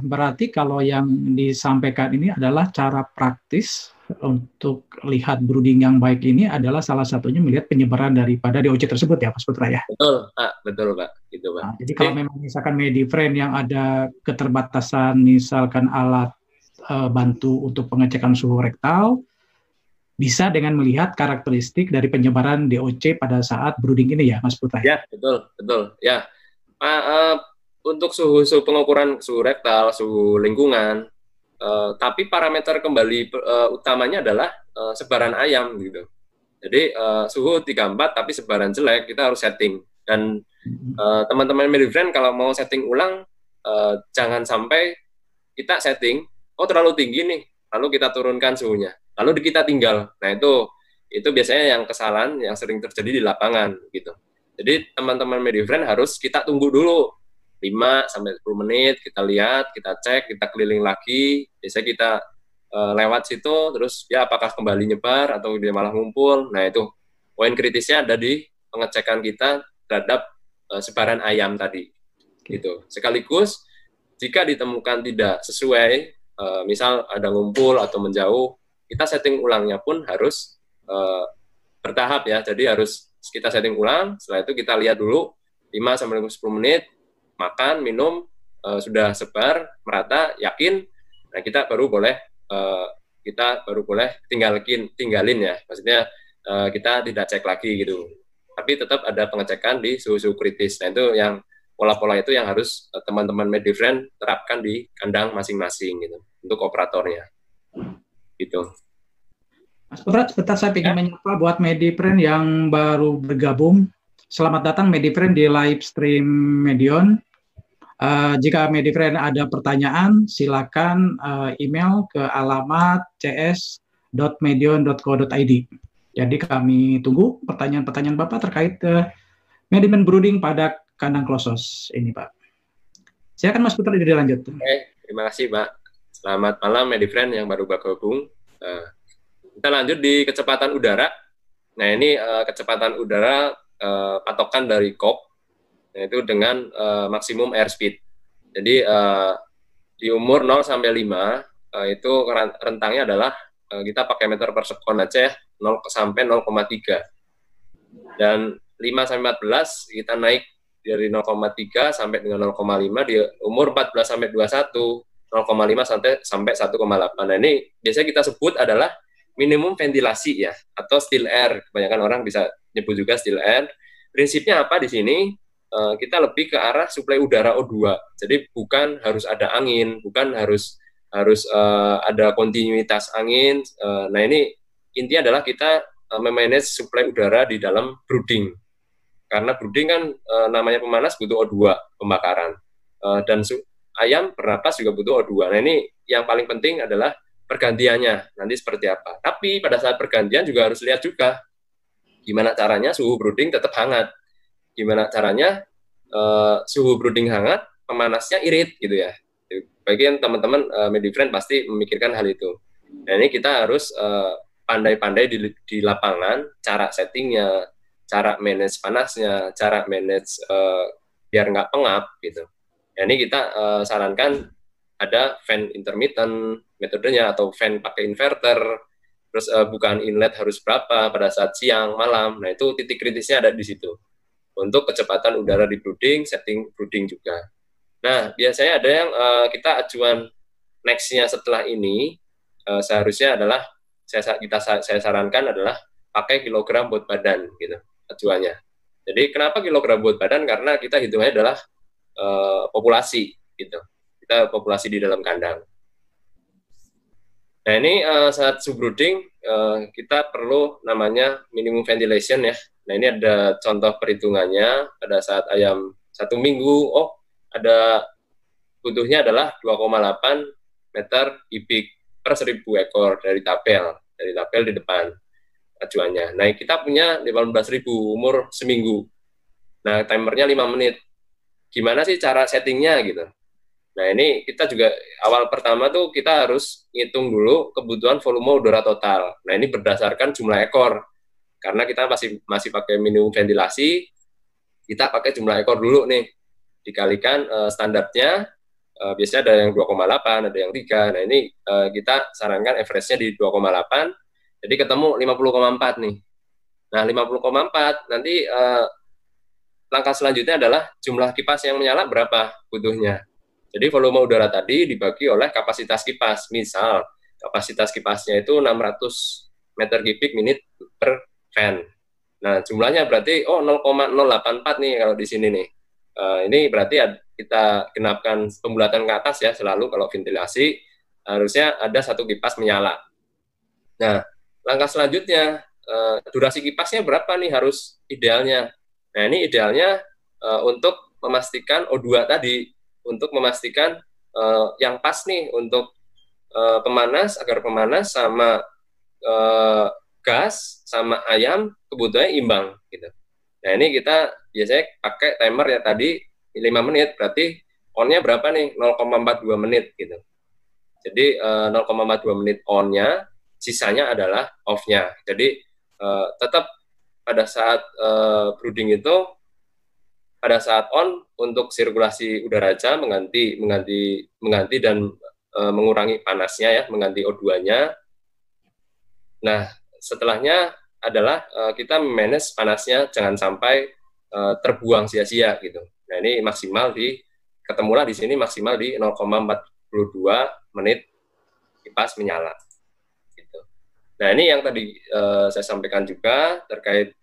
Berarti kalau yang disampaikan ini adalah cara praktis untuk lihat brooding yang baik ini adalah salah satunya melihat penyebaran daripada DOC tersebut ya Mas Putra ya? Betul Pak. Gitu, Pak. Nah, jadi kalau memang misalkan MediFriend yang ada keterbatasan misalkan alat bantu untuk pengecekan suhu rektal, bisa dengan melihat karakteristik dari penyebaran DOC pada saat brooding ini ya Mas Putra? Ya, betul. Ya, untuk suhu pengukuran suhu rektal, suhu lingkungan, tapi parameter kembali utamanya adalah sebaran ayam gitu. Jadi suhu 34 tapi sebaran jelek, kita harus setting. Dan teman-teman MediFriend kalau mau setting ulang, jangan sampai kita setting, oh terlalu tinggi nih, lalu kita turunkan suhunya, lalu kita tinggal. Nah itu biasanya yang kesalahan yang sering terjadi di lapangan gitu. Jadi teman-teman MediFriend harus kita tunggu dulu 5-10 menit, kita lihat, kita cek, kita keliling lagi, biasanya kita lewat situ, terus ya apakah kembali nyebar atau dia malah ngumpul. Nah itu poin kritisnya ada di pengecekan kita terhadap sebaran ayam tadi. Gitu. Sekaligus jika ditemukan tidak sesuai, misal ada ngumpul atau menjauh, kita setting ulangnya pun harus bertahap ya. Jadi harus kita setting ulang, setelah itu kita lihat dulu 5-10 menit, makan, minum, sudah sebar, merata, yakin, nah kita baru boleh tinggalin ya. Maksudnya kita tidak cek lagi gitu. Tapi tetap ada pengecekan di suhu-suhu kritis. Nah itu yang pola-pola itu yang harus teman-teman MediFriend terapkan di kandang masing-masing gitu untuk operatornya. Gitu. Mas Putra, sebentar saya ingin menyapa buat MediFriend yang baru bergabung. Selamat datang MediFriend di live stream Medion. Jika MediFriend ada pertanyaan, silakan email ke alamat cs.medion.co.id. Jadi kami tunggu pertanyaan-pertanyaan Bapak terkait manajemen brooding pada kandang klosos ini, Pak. Silakan Mas Putra dilanjut. Oke, terima kasih, Pak. Selamat malam MediFriend yang baru bergabung. Kita lanjut di kecepatan udara. Nah, ini kecepatan udara patokan dari COP, yaitu dengan maksimum airspeed. Jadi di umur 0 sampai 5 itu rentangnya adalah kita pakai meter per sekon aja ya, 0 sampai 0,3. Dan 5 sampai 14 kita naik dari 0,3 sampai dengan 0,5, di umur 14 sampai 21 0,5 sampai 1,8. Nah, ini biasanya kita sebut adalah minimum ventilasi ya, atau still air. Kebanyakan orang bisa nyebut juga still air. Prinsipnya apa di sini? Kita lebih ke arah suplai udara O2. Jadi bukan harus ada angin, bukan harus ada kontinuitas angin. Nah ini intinya adalah kita memanage suplai udara di dalam brooding. Karena brooding kan namanya pemanas butuh O2 pembakaran. Dan ayam bernapas juga butuh O2. Nah ini yang paling penting adalah pergantiannya nanti seperti apa. Tapi pada saat pergantian juga harus lihat juga gimana caranya suhu brooding tetap hangat. Gimana caranya suhu brooding hangat, pemanasnya irit gitu ya. Bagian teman-teman MediFriend pasti memikirkan hal itu. Nah ini kita harus pandai-pandai di lapangan, cara settingnya, cara manage panasnya, cara manage biar nggak pengap gitu. Nah ini kita sarankan ada fan intermittent metodenya, atau fan pakai inverter, terus bukaan inlet harus berapa pada saat siang, malam. Nah itu titik kritisnya ada di situ. untuk kecepatan udara di brooding, setting brooding juga. Nah, biasanya ada yang kita acuan next-nya setelah ini seharusnya adalah saya sarankan adalah pakai kilogram berat badan gitu acuannya. Jadi kenapa kilogram berat badan? Karena kita hitungnya adalah populasi gitu. Kita populasi di dalam kandang. Nah, ini saat subbrooding kita perlu namanya minimum ventilation ya. Nah, ini ada contoh perhitungannya pada saat ayam 1 minggu, ada butuhnya adalah 2,8 meter kubik per 1.000 ekor dari tabel di depan acuannya. Nah, kita punya 15.000 umur seminggu. Nah, timernya 5 menit. Gimana sih cara settingnya gitu? Nah, ini kita juga awal pertama tuh kita harus ngitung dulu kebutuhan volume udara total. Nah, ini berdasarkan jumlah ekor. Karena kita masih pakai minimum ventilasi, kita pakai jumlah ekor dulu nih. Dikalikan standarnya, biasanya ada yang 2,8, ada yang 3. Nah, ini kita sarankan average-nya di 2,8, jadi ketemu 50,4 nih. Nah, 50,4 nanti langkah selanjutnya adalah jumlah kipas yang menyala berapa butuhnya. Jadi volume udara tadi dibagi oleh kapasitas kipas. Misal, kapasitas kipasnya itu 600 meter kubik menit per fan. Nah, jumlahnya berarti 0,084 nih kalau di sini nih. Ini berarti kita genapkan pembulatan ke atas ya, selalu kalau ventilasi harusnya ada 1 kipas menyala. Nah, langkah selanjutnya durasi kipasnya berapa nih harus idealnya. Nah, ini idealnya untuk memastikan O2 tadi, untuk memastikan yang pas nih untuk pemanas, agar pemanas sama gas sama ayam kebutuhannya imbang gitu. Nah, ini kita biasanya pakai timer ya tadi 5 menit, berarti on-nya berapa nih? 0,42 menit gitu. Jadi 0,42 menit on-nya, sisanya adalah off-nya. Jadi tetap pada saat brooding itu, pada saat on untuk sirkulasi udara aja mengganti dan mengurangi panasnya ya, mengganti O2-nya. Nah, setelahnya adalah kita manage panasnya jangan sampai terbuang sia-sia gitu. Nah, ini maksimal ketemulah di sini maksimal di 0,42 menit kipas menyala. Gitu. Nah, ini yang tadi saya sampaikan juga terkait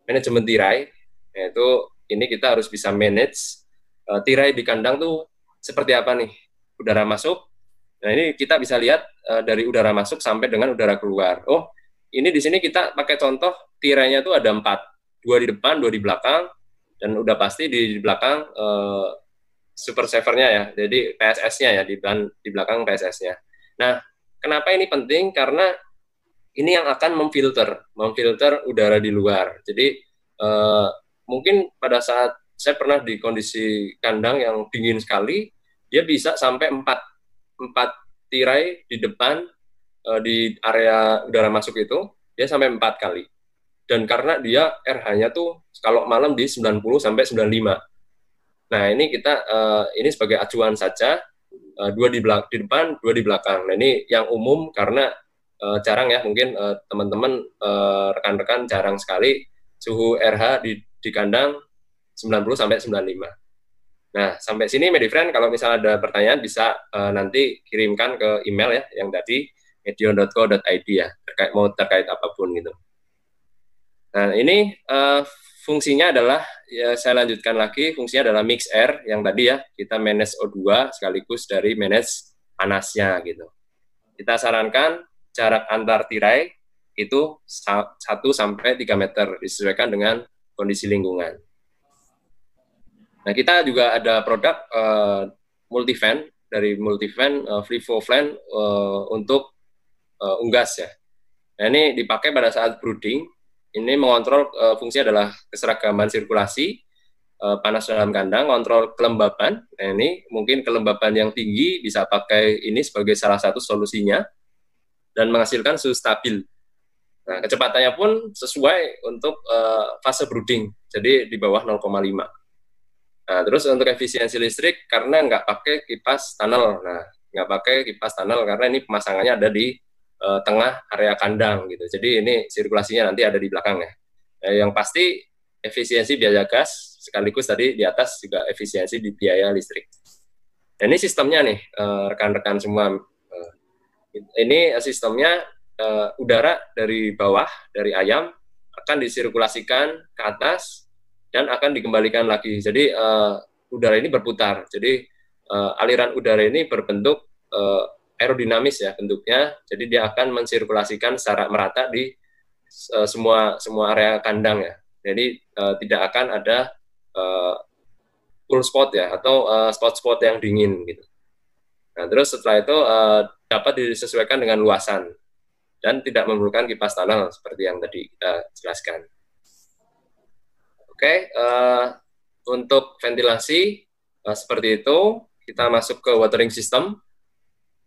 manajemen tirai, yaitu ini kita harus bisa manage tirai di kandang tuh seperti apa nih, udara masuk. Nah, ini kita bisa lihat dari udara masuk sampai dengan udara keluar. Oh, ini di sini kita pakai contoh tirainya tuh ada 4, 2 di depan, 2 di belakang, dan udah pasti di belakang super savernya ya, jadi PSS-nya ya, di belakang PSS-nya. Nah, kenapa ini penting? Karena ini yang akan memfilter udara di luar. Jadi mungkin pada saat saya pernah di kondisi kandang yang dingin sekali, dia bisa sampai 4 tirai di depan di area udara masuk itu, dia sampai 4 kali. Dan karena dia RH-nya tuh kalau malam di 90 sampai 95. Nah, ini kita ini sebagai acuan saja, 2 di depan, 2 di belakang. Nah, ini yang umum karena jarang ya, mungkin teman-teman rekan-rekan jarang sekali suhu RH di kandang 90 sampai 95. Nah, sampai sini Medifriend, kalau misalnya ada pertanyaan bisa nanti kirimkan ke email ya, yang tadi medion.co.id ya, terkait apapun gitu. Nah, ini fungsinya adalah, ya saya lanjutkan lagi, fungsinya adalah mix air, yang tadi ya, kita manage O2 sekaligus dari manage panasnya gitu. Kita sarankan jarak antar tirai itu 1-3 meter, disesuaikan dengan kondisi lingkungan. Nah, kita juga ada produk multifan, dari multifan FreeFlow untuk unggas ya. Nah, ini dipakai pada saat brooding. Ini mengontrol fungsinya adalah keseragaman sirkulasi, panas dalam kandang, kontrol kelembapan. Nah, ini mungkin kelembapan yang tinggi bisa pakai ini sebagai salah satu solusinya, dan menghasilkan suhu stabil. Nah, kecepatannya pun sesuai untuk fase brooding, jadi di bawah 0,5. Nah, terus untuk efisiensi listrik, karena nggak pakai kipas tunnel. Nah, nggak pakai kipas tunnel karena ini pemasangannya ada di tengah area kandang gitu. Jadi ini sirkulasinya nanti ada di belakang ya. Yang pasti efisiensi biaya gas, sekaligus tadi di atas juga efisiensi di biaya listrik. Nah, ini sistemnya nih, rekan-rekan semua. Ini sistemnya udara dari bawah, dari ayam, akan disirkulasikan ke atas, dan akan dikembalikan lagi. Jadi, udara ini berputar. Jadi, aliran udara ini berbentuk aerodinamis ya bentuknya. Jadi, dia akan mensirkulasikan secara merata di semua area kandang ya. Jadi, tidak akan ada cool spot ya, atau spot-spot yang dingin gitu. Nah, terus setelah itu dapat disesuaikan dengan luasan dan tidak memerlukan kipas tunnel seperti yang tadi kita jelaskan. Oke, untuk ventilasi seperti itu, kita masuk ke watering system.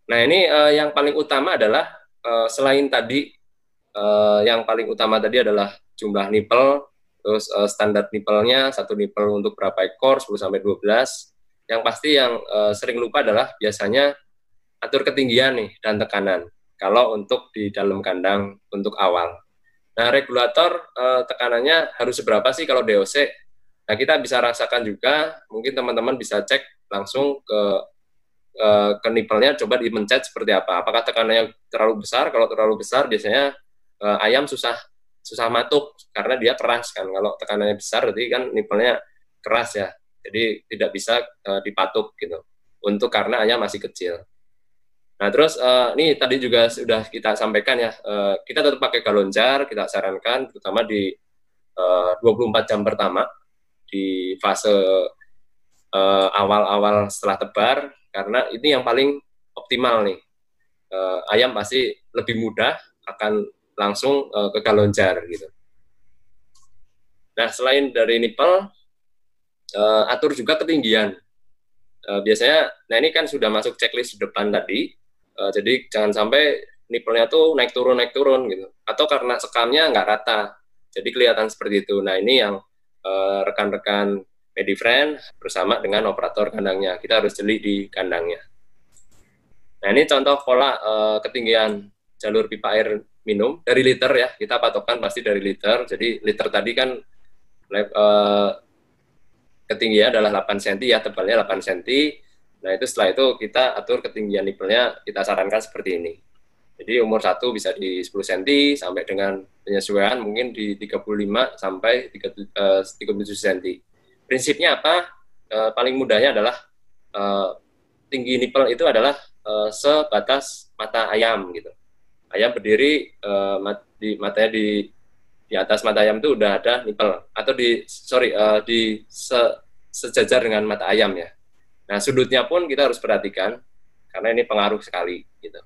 Nah, ini yang paling utama adalah selain tadi, yang paling utama tadi adalah jumlah nipple, terus standar nipple-nya, satu nipple untuk berapa ekor, 10-12. Yang pasti yang sering lupa adalah biasanya atur ketinggian nih dan tekanan kalau untuk di dalam kandang untuk awal. Nah, regulator tekanannya harus seberapa sih kalau DOC? Nah, kita bisa rasakan juga, mungkin teman-teman bisa cek langsung ke nipple-nya, coba dimencet seperti apa. Apakah tekanannya terlalu besar? Kalau terlalu besar biasanya ayam susah matuk karena dia keras kan. Kalau tekanannya besar berarti kan nipple-nya keras ya. Jadi tidak bisa dipatuk gitu. Untuk karena ayam masih kecil. Nah, terus ini tadi juga sudah kita sampaikan ya, kita tetap pakai galon jar, kita sarankan terutama di 24 jam pertama di fase awal-awal setelah tebar, karena ini yang paling optimal nih. Ayam pasti lebih mudah akan langsung ke galon jar gitu. Nah, selain dari nipple, atur juga ketinggian. Biasanya, nah ini kan sudah masuk checklist di depan tadi, jadi jangan sampai nipple-nya tuh naik turun gitu, atau karena sekamnya nggak rata, jadi kelihatan seperti itu. Nah, ini yang rekan-rekan MediFriend bersama dengan operator kandangnya, kita harus jeli di kandangnya. Nah, ini contoh pola ketinggian jalur pipa air minum dari liter ya, kita patokan pasti dari liter. Jadi liter tadi kan ketinggian adalah 8 cm ya, tebalnya 8 cm. Nah, itu setelah itu kita atur ketinggian nipple-nya, kita sarankan seperti ini. Jadi umur 1 bisa di 10 cm sampai dengan penyesuaian mungkin di 35 sampai 37 cm. Prinsipnya apa? Paling mudahnya adalah tinggi nipple itu adalah sebatas mata ayam gitu. Ayam berdiri, matanya di atas mata ayam itu udah ada nipple, atau sejajar dengan mata ayam ya. Nah, sudutnya pun kita harus perhatikan karena ini pengaruh sekali gitu.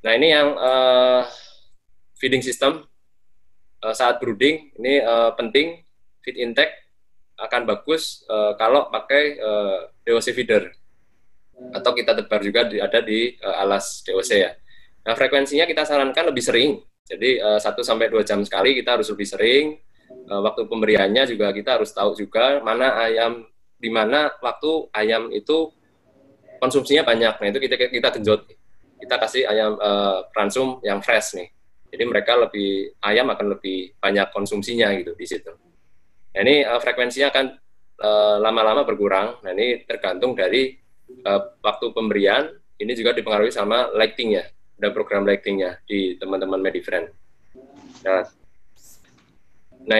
Nah, ini yang feeding system saat brooding ini penting. Feed intake akan bagus kalau pakai DOC feeder, atau kita tebar juga ada di alas DOC ya. Nah, frekuensinya kita sarankan lebih sering. Jadi 1-2 jam sekali kita harus lebih sering. Waktu pemberiannya juga kita harus tahu juga di mana waktu ayam itu konsumsinya banyak. Nah, itu kita genjot. Kita kasih ayam ransum yang fresh nih. Jadi ayam akan lebih banyak konsumsinya gitu di situ. Nah, ini frekuensinya akan lama-lama berkurang. Nah, ini tergantung dari waktu pemberian. Ini juga dipengaruhi sama lighting ya. Ada program lightingnya di teman-teman MediFriend. Nah,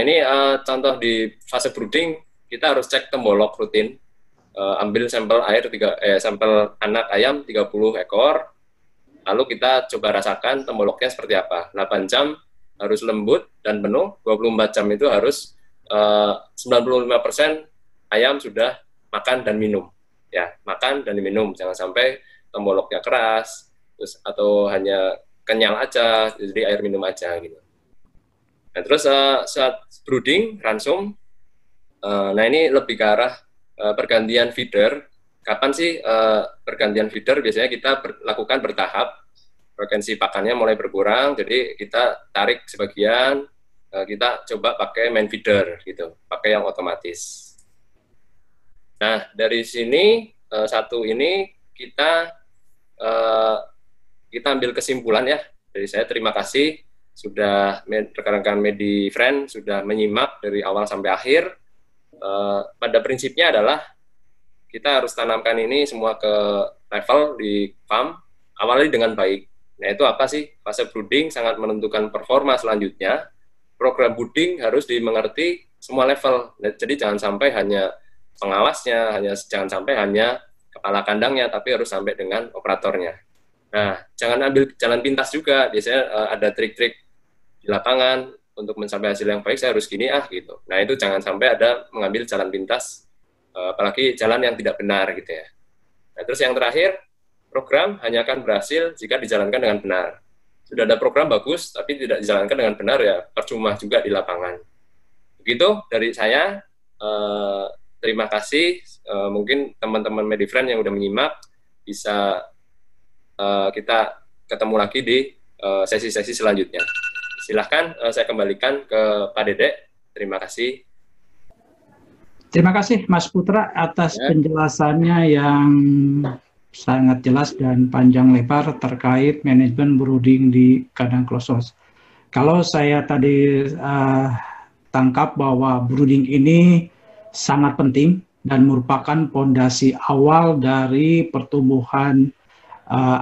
ini contoh di fase brooding, kita harus cek tembolok rutin. Ambil sampel sampel anak ayam 30 ekor, lalu kita coba rasakan temboloknya seperti apa. 8 jam harus lembut dan penuh, 24 jam itu harus 95% ayam sudah makan dan minum. Ya, makan dan minum, jangan sampai temboloknya keras, terus atau hanya kenyal aja, jadi air minum aja gitu. Nah, terus saat brooding ransum, nah ini lebih ke arah pergantian feeder. Kapan sih pergantian feeder? Biasanya kita lakukan bertahap. Frekuensi pakannya mulai berkurang, jadi kita tarik sebagian, kita coba pakai main feeder gitu, pakai yang otomatis. Nah, dari sini satu ini kita ambil kesimpulan ya. Dari saya terima kasih. sudah rekan-rekan MediFriend sudah menyimak dari awal sampai akhir. Pada prinsipnya adalah kita harus tanamkan ini semua ke level di farm, awali dengan baik. Nah, itu apa sih? Fase brooding sangat menentukan performa selanjutnya. Program brooding harus dimengerti semua level. Jadi jangan sampai hanya pengawasnya, jangan sampai hanya kepala kandangnya, tapi harus sampai dengan operatornya. Nah, jangan ambil jalan pintas juga. Biasanya ada trik-trik di lapangan untuk mencapai hasil yang baik, saya harus gini gitu. Nah, itu jangan sampai ada mengambil jalan pintas, apalagi jalan yang tidak benar gitu ya. Nah, terus yang terakhir, program hanya akan berhasil jika dijalankan dengan benar. Sudah ada program bagus, tapi tidak dijalankan dengan benar, ya percuma juga di lapangan. Begitu dari saya. Terima kasih. Mungkin teman-teman MediFriend yang sudah menyimak, bisa kita ketemu lagi di sesi-sesi selanjutnya. Silahkan saya kembalikan ke Pak Dedek. Terima kasih. Terima kasih Mas Putra atas penjelasannya yang sangat jelas dan panjang lebar terkait manajemen brooding di kandang close-house. Kalau saya tadi tangkap bahwa brooding ini sangat penting dan merupakan fondasi awal dari pertumbuhan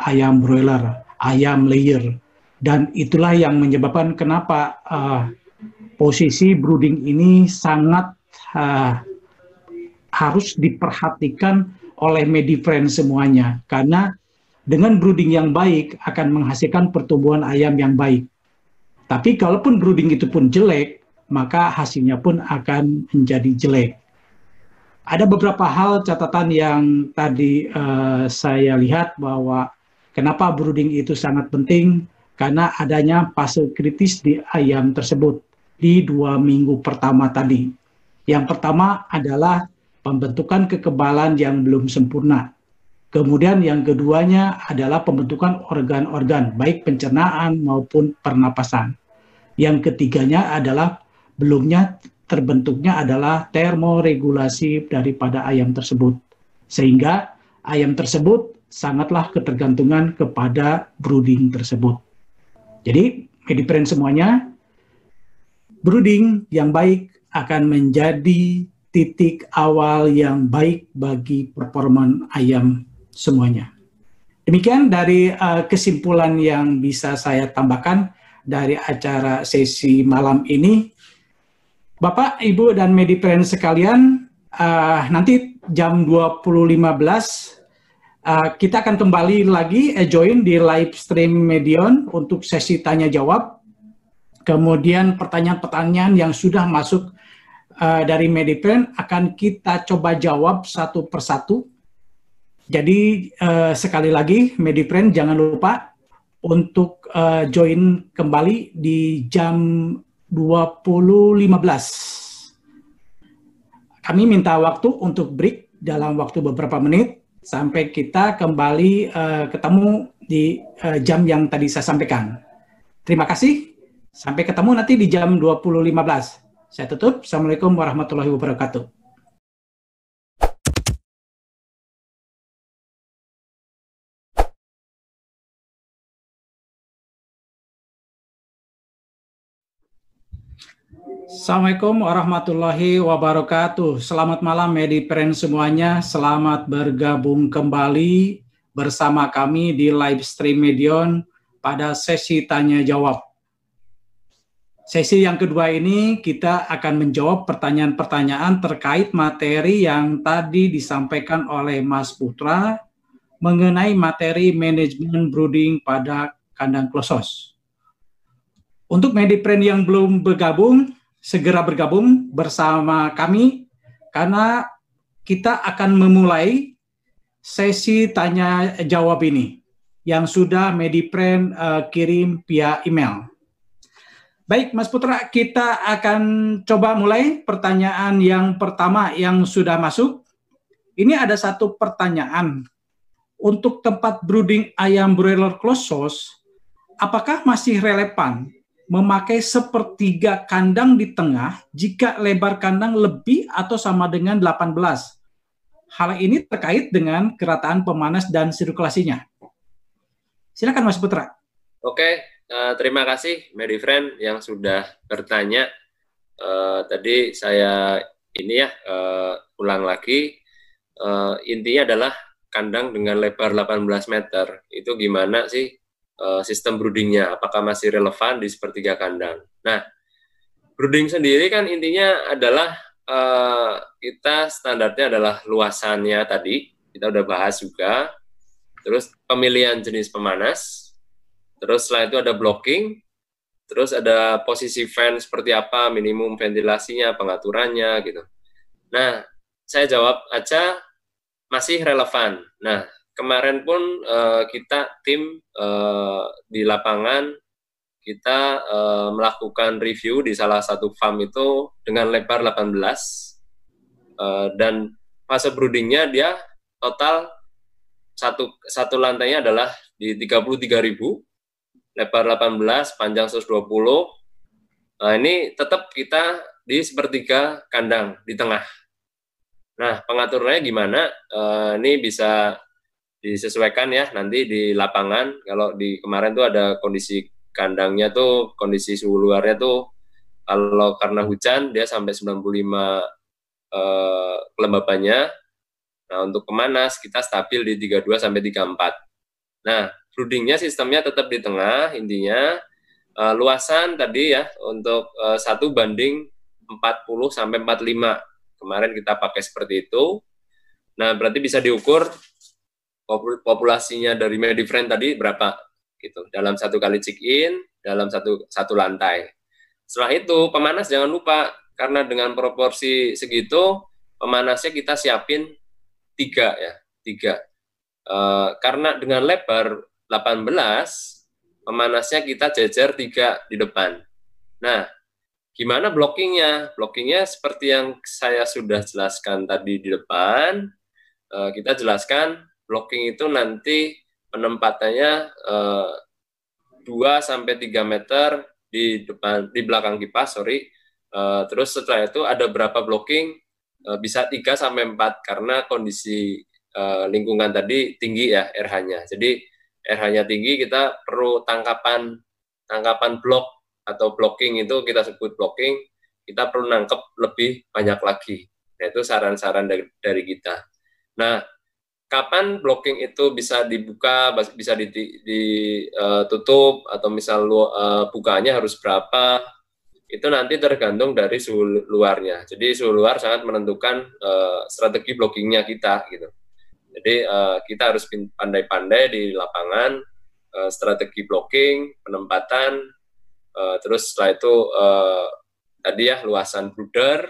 ayam broiler, ayam layer, dan itulah yang menyebabkan kenapa posisi brooding ini sangat harus diperhatikan oleh MediFriend semuanya, karena dengan brooding yang baik akan menghasilkan pertumbuhan ayam yang baik. Tapi kalaupun brooding itu pun jelek, maka hasilnya pun akan menjadi jelek. Ada beberapa hal catatan yang tadi saya lihat bahwa kenapa brooding itu sangat penting, karena adanya fase kritis di ayam tersebut di 2 minggu pertama tadi. Yang pertama adalah pembentukan kekebalan yang belum sempurna. Kemudian yang keduanya adalah pembentukan organ-organ, baik pencernaan maupun pernapasan. Yang ketiganya adalah belumnya terbentuknya adalah termoregulasi daripada ayam tersebut. Sehingga ayam tersebut sangatlah ketergantungan kepada brooding tersebut. Jadi, MediFriend semuanya, brooding yang baik akan menjadi titik awal yang baik bagi performa ayam semuanya. Demikian dari kesimpulan yang bisa saya tambahkan dari acara sesi malam ini. Bapak, Ibu, dan MediFriend sekalian, nanti jam 20.15 kita akan kembali lagi join di live stream Medion untuk sesi tanya-jawab. Kemudian pertanyaan-pertanyaan yang sudah masuk dari MediFriend akan kita coba jawab satu persatu. Jadi sekali lagi MediFriend jangan lupa untuk join kembali di jam 20.15. Kami minta waktu untuk break dalam waktu beberapa menit sampai kita kembali ketemu di jam yang tadi saya sampaikan. Terima kasih. Sampai ketemu nanti di jam 20.15. Saya tutup. Assalamualaikum warahmatullahi wabarakatuh. Assalamualaikum warahmatullahi wabarakatuh. Selamat malam MediFriend semuanya. Selamat bergabung kembali bersama kami di live stream Medion pada sesi tanya-jawab. Sesi yang kedua ini kita akan menjawab pertanyaan-pertanyaan terkait materi yang tadi disampaikan oleh Mas Putra mengenai materi manajemen brooding pada kandang close-house. Untuk MediFriend yang belum bergabung, segera bergabung bersama kami karena kita akan memulai sesi tanya-jawab ini yang sudah MediFriend kirim via email. Baik, Mas Putra, kita akan coba mulai pertanyaan yang pertama yang sudah masuk. Ini ada satu pertanyaan. Untuk tempat brooding ayam broiler close-house, apakah masih relevan memakai sepertiga kandang di tengah jika lebar kandang lebih atau sama dengan 18? Hal ini terkait dengan kerataan pemanas dan sirkulasinya. Silakan Mas Putra. Oke. terima kasih Mary Friend yang sudah bertanya. Tadi saya ini ya ulang lagi. Intinya adalah kandang dengan lebar 18 meter. Itu gimana sih sistem broodingnya? Apakah masih relevan di sepertiga kandang? Nah, brooding sendiri kan intinya adalah kita standarnya adalah luasannya tadi. Kita udah bahas juga. Terus pemilihan jenis pemanas. Terus setelah itu ada blocking, terus ada posisi fan seperti apa, minimum ventilasinya, pengaturannya gitu. Nah, saya jawab aja masih relevan. Nah, kemarin pun kita tim di lapangan, kita melakukan review di salah satu farm itu dengan lebar 18, dan fase broodingnya dia total satu lantainya adalah di 33.000, lebar 18, panjang 120. Nah, ini tetap kita di sepertiga kandang di tengah. Nah, pengaturannya gimana? Ini bisa disesuaikan ya nanti di lapangan. Kalau di kemarin tuh ada kondisi kandangnya tuh, kondisi suhu luarnya tuh, kalau karena hujan dia sampai 95 kelembabannya. Nah, untuk pemanas kita stabil di 32 sampai 34. Nah, broodingnya sistemnya tetap di tengah, intinya luasan tadi ya untuk 1 banding 40 sampai 45. Kemarin kita pakai seperti itu. Nah, berarti bisa diukur populasinya dari Medifriend tadi berapa gitu. Dalam satu kali check-in, dalam satu lantai. Setelah itu pemanas jangan lupa, karena dengan proporsi segitu pemanasnya kita siapin 3 ya, 3. Karena dengan lebar 18, pemanasnya kita jejer 3 di depan. Nah, gimana blockingnya? Blockingnya seperti yang saya sudah jelaskan tadi di depan. Kita jelaskan blocking itu nanti penempatannya 2-3 meter di depan, di belakang kipas, terus setelah itu ada berapa blocking, bisa 3-4 karena kondisi lingkungan tadi tinggi ya RH-nya. Jadi RH-nya tinggi, kita perlu tangkapan blok atau blocking, itu kita sebut blocking, kita perlu nangkep lebih banyak lagi. Nah, itu saran-saran dari kita. Nah, kapan blocking itu bisa dibuka, bisa ditutup, atau misal bukaannya harus berapa, itu nanti tergantung dari suhu luarnya. Jadi suhu luar sangat menentukan strategi blockingnya kita gitu. Jadi kita harus pandai-pandai di lapangan, strategi blocking, penempatan, terus setelah itu tadi ya luasan brooder,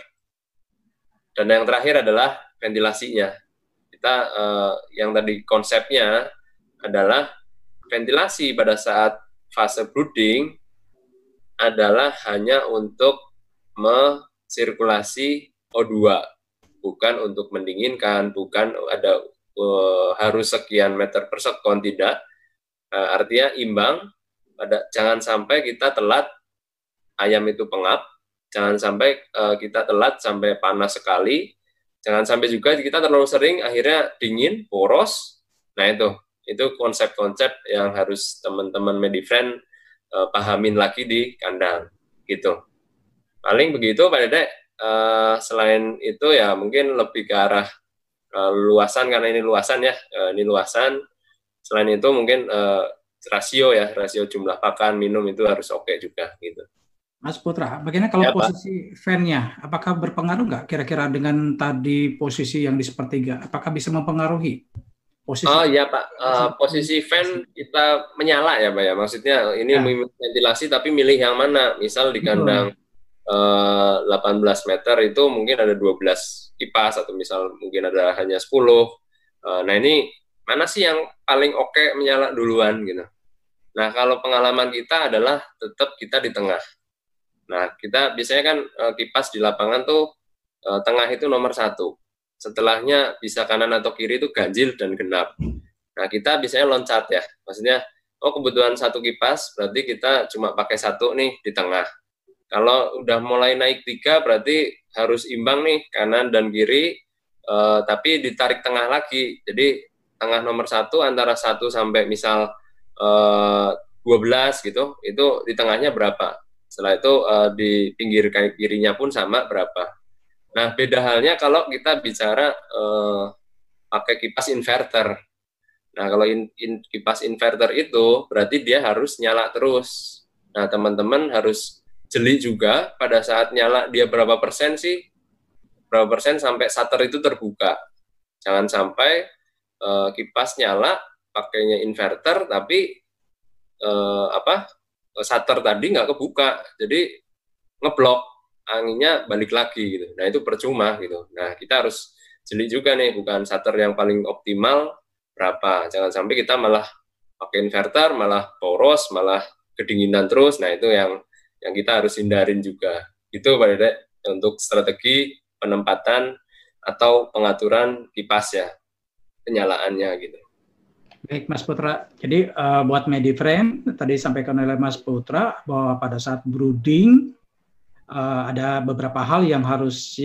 dan yang terakhir adalah ventilasinya. Kita yang tadi konsepnya adalah ventilasi pada saat fase brooding adalah hanya untuk mensirkulasi O2, bukan untuk mendinginkan, bukan ada harus sekian meter per sekon, tidak. Artinya imbang, jangan sampai kita telat, ayam itu pengap, jangan sampai kita telat sampai panas sekali, jangan sampai juga kita terlalu sering akhirnya dingin, boros. Nah, itu konsep-konsep yang harus teman-teman Medifriend pahamin lagi di kandang gitu. Paling begitu Pak Dedek. Selain itu ya mungkin lebih ke arah luasan, karena ini luasan ya, ini luasan. Selain itu mungkin rasio jumlah pakan, minum itu harus oke juga gitu. Mas Putra, bagaimana kalau ya, posisi fan-nya? Apakah berpengaruh nggak kira-kira dengan tadi posisi yang di sepertiga? Apakah bisa mempengaruhi? Posisi ya Pak, posisi fan kita menyala ya Pak ya, maksudnya ini ya, ventilasi tapi milih yang mana, misal di kandang 18 meter itu mungkin ada 12 kipas, atau misal mungkin ada hanya 10, nah ini mana sih yang paling oke menyala duluan gitu. Nah, kalau pengalaman kita adalah tetap kita di tengah. Nah, kita biasanya kan kipas di lapangan tuh tengah itu nomor 1. Setelahnya bisa kanan atau kiri itu ganjil dan genap. Nah, kita biasanya loncat ya. Maksudnya, kebutuhan 1 kipas, berarti kita cuma pakai 1 nih di tengah. Kalau udah mulai naik 3, berarti harus imbang nih, kanan dan kiri, tapi ditarik tengah lagi. Jadi, tengah nomor 1 antara 1 sampai misal 12 gitu, itu di tengahnya berapa. Setelah itu di pinggir kirinya pun sama berapa. Nah, beda halnya kalau kita bicara pakai kipas inverter. Nah, kalau kipas inverter itu berarti dia harus nyala terus. Nah, teman-teman harus jeli juga pada saat nyala dia berapa persen sih, berapa persen sampai shutter itu terbuka. Jangan sampai kipas nyala pakainya inverter tapi shutter tadi nggak kebuka, jadi ngeblok, anginnya balik lagi gitu. Nah, itu percuma gitu. Nah, kita harus jeli juga nih, bukan shutter yang paling optimal berapa. Jangan sampai kita malah pakai inverter, malah boros, malah kedinginan terus. Nah, itu yang kita harus hindarin juga. Itu Pak Dede untuk strategi penempatan atau pengaturan kipas ya, penyalaannya gitu. Baik Mas Putra, jadi buat MediFriend tadi disampaikan oleh Mas Putra bahwa pada saat brooding ada beberapa hal yang harus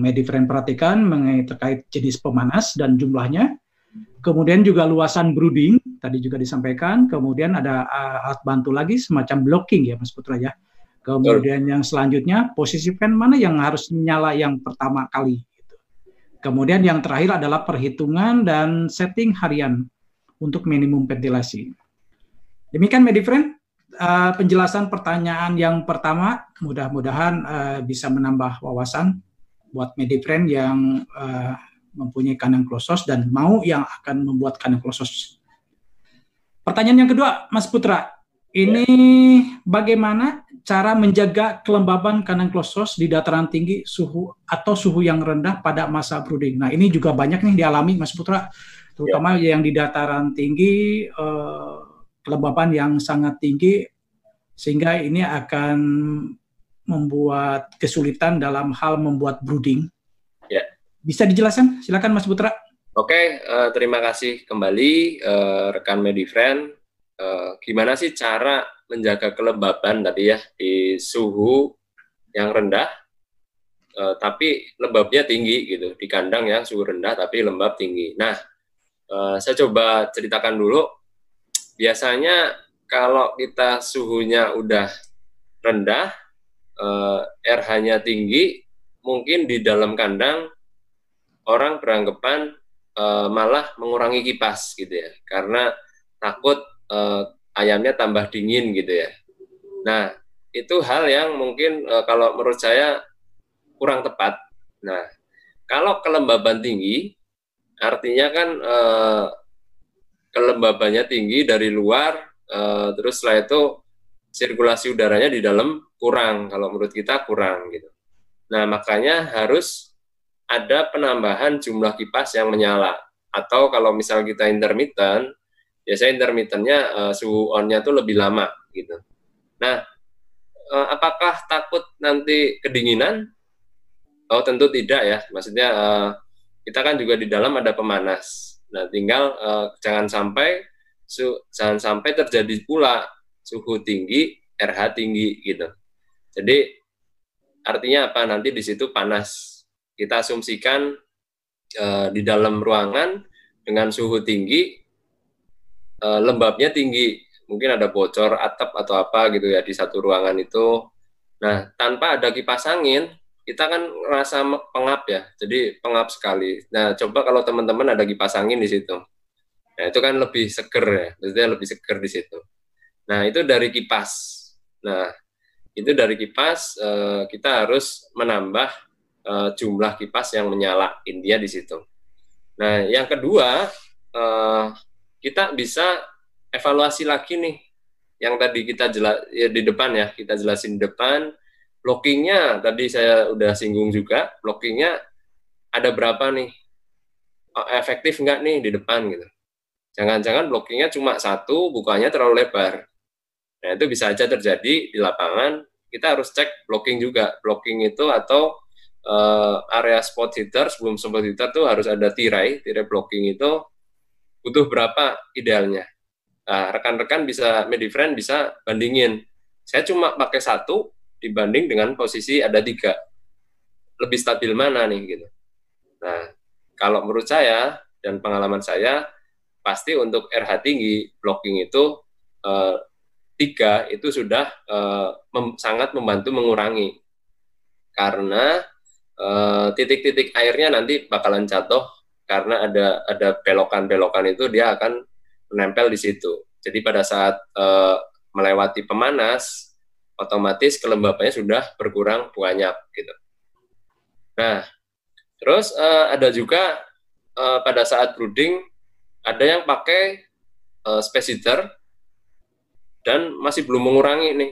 MediFriend perhatikan mengenai terkait jenis pemanas dan jumlahnya. Kemudian juga luasan brooding tadi juga disampaikan. Kemudian ada alat bantu lagi semacam blocking ya Mas Putra ya. Kemudian yang selanjutnya posisi fan mana yang harus nyala yang pertama kali. Kemudian yang terakhir adalah perhitungan dan setting harian untuk minimum ventilasi. Demikian MediFriend, penjelasan pertanyaan yang pertama, mudah-mudahan bisa menambah wawasan buat MediFriend yang mempunyai kandang klosos dan mau yang akan membuat kandang klosos. Pertanyaan yang kedua, Mas Putra, ini bagaimana cara menjaga kelembaban kandang klosos di dataran tinggi suhu yang rendah pada masa brooding? Nah, ini juga banyak nih dialami Mas Putra, terutama yang di dataran tinggi, kelembaban yang sangat tinggi, sehingga ini akan membuat kesulitan dalam hal membuat brooding. Ya. Bisa dijelaskan? Silakan Mas Putra. Oke, terima kasih kembali rekan MediFriend. Gimana sih cara menjaga kelembaban tadi ya di suhu yang rendah, tapi lembabnya tinggi gitu, di kandang yang suhu rendah tapi lembab tinggi. Nah, saya coba ceritakan dulu. Biasanya kalau kita suhunya udah rendah, RH-nya tinggi, mungkin di dalam kandang orang beranggapan malah mengurangi kipas gitu ya, karena takut ayamnya tambah dingin gitu ya. Nah, itu hal yang mungkin kalau menurut saya kurang tepat. Nah, kalau kelembaban tinggi, artinya kan kelembabannya tinggi dari luar, terus setelah itu sirkulasi udaranya di dalam kurang, kalau menurut kita kurang gitu. Nah, makanya harus ada penambahan jumlah kipas yang menyala. Atau kalau misal kita intermittent, biasanya intermittennya suhu on-nya tuh lebih lama gitu. Nah, apakah takut nanti kedinginan? Oh, tentu tidak ya. Maksudnya kita kan juga di dalam ada pemanas. Nah, tinggal jangan sampai terjadi pula suhu tinggi, RH tinggi gitu. Jadi artinya apa? Nanti di situ panas. Kita asumsikan di dalam ruangan dengan suhu tinggi, lembabnya tinggi. Mungkin ada bocor atap atau apa gitu ya di satu ruangan itu. Nah, tanpa ada kipas angin, kita kan rasa pengap ya, jadi pengap sekali. Nah, coba kalau teman-teman ada kipas angin di situ. Nah, itu kan lebih seger ya, maksudnya lebih seger di situ. Nah, itu dari kipas. Nah, itu dari kipas, kita harus menambah jumlah kipas yang menyala, intinya di situ. Nah, yang kedua, kita bisa evaluasi lagi nih, yang tadi kita di depan ya, kita jelasin di depan. Blockingnya tadi saya udah singgung juga, blockingnya ada berapa nih, efektif nggak nih di depan gitu. Jangan-jangan blockingnya cuma satu, bukanya terlalu lebar. Nah, itu bisa aja terjadi di lapangan. Kita harus cek blocking juga. Blocking itu atau area spot heater, sebelum spot heater tuh harus ada tirai blocking itu butuh berapa idealnya. Nah, rekan-rekan bisa, MediFriend bisa bandingin. Saya cuma pakai satu, dibanding dengan posisi ada 3. Lebih stabil mana nih gitu. Nah, kalau menurut saya dan pengalaman saya, pasti untuk RH tinggi, blocking itu 3 itu sudah sangat membantu mengurangi, karena titik-titik airnya nanti bakalan jatuh karena ada belokan-belokan itu dia akan menempel di situ. Jadi pada saat melewati pemanas, otomatis kelembabannya sudah berkurang banyak gitu. Nah, terus ada juga pada saat brooding ada yang pakai space heater dan masih belum mengurangi nih.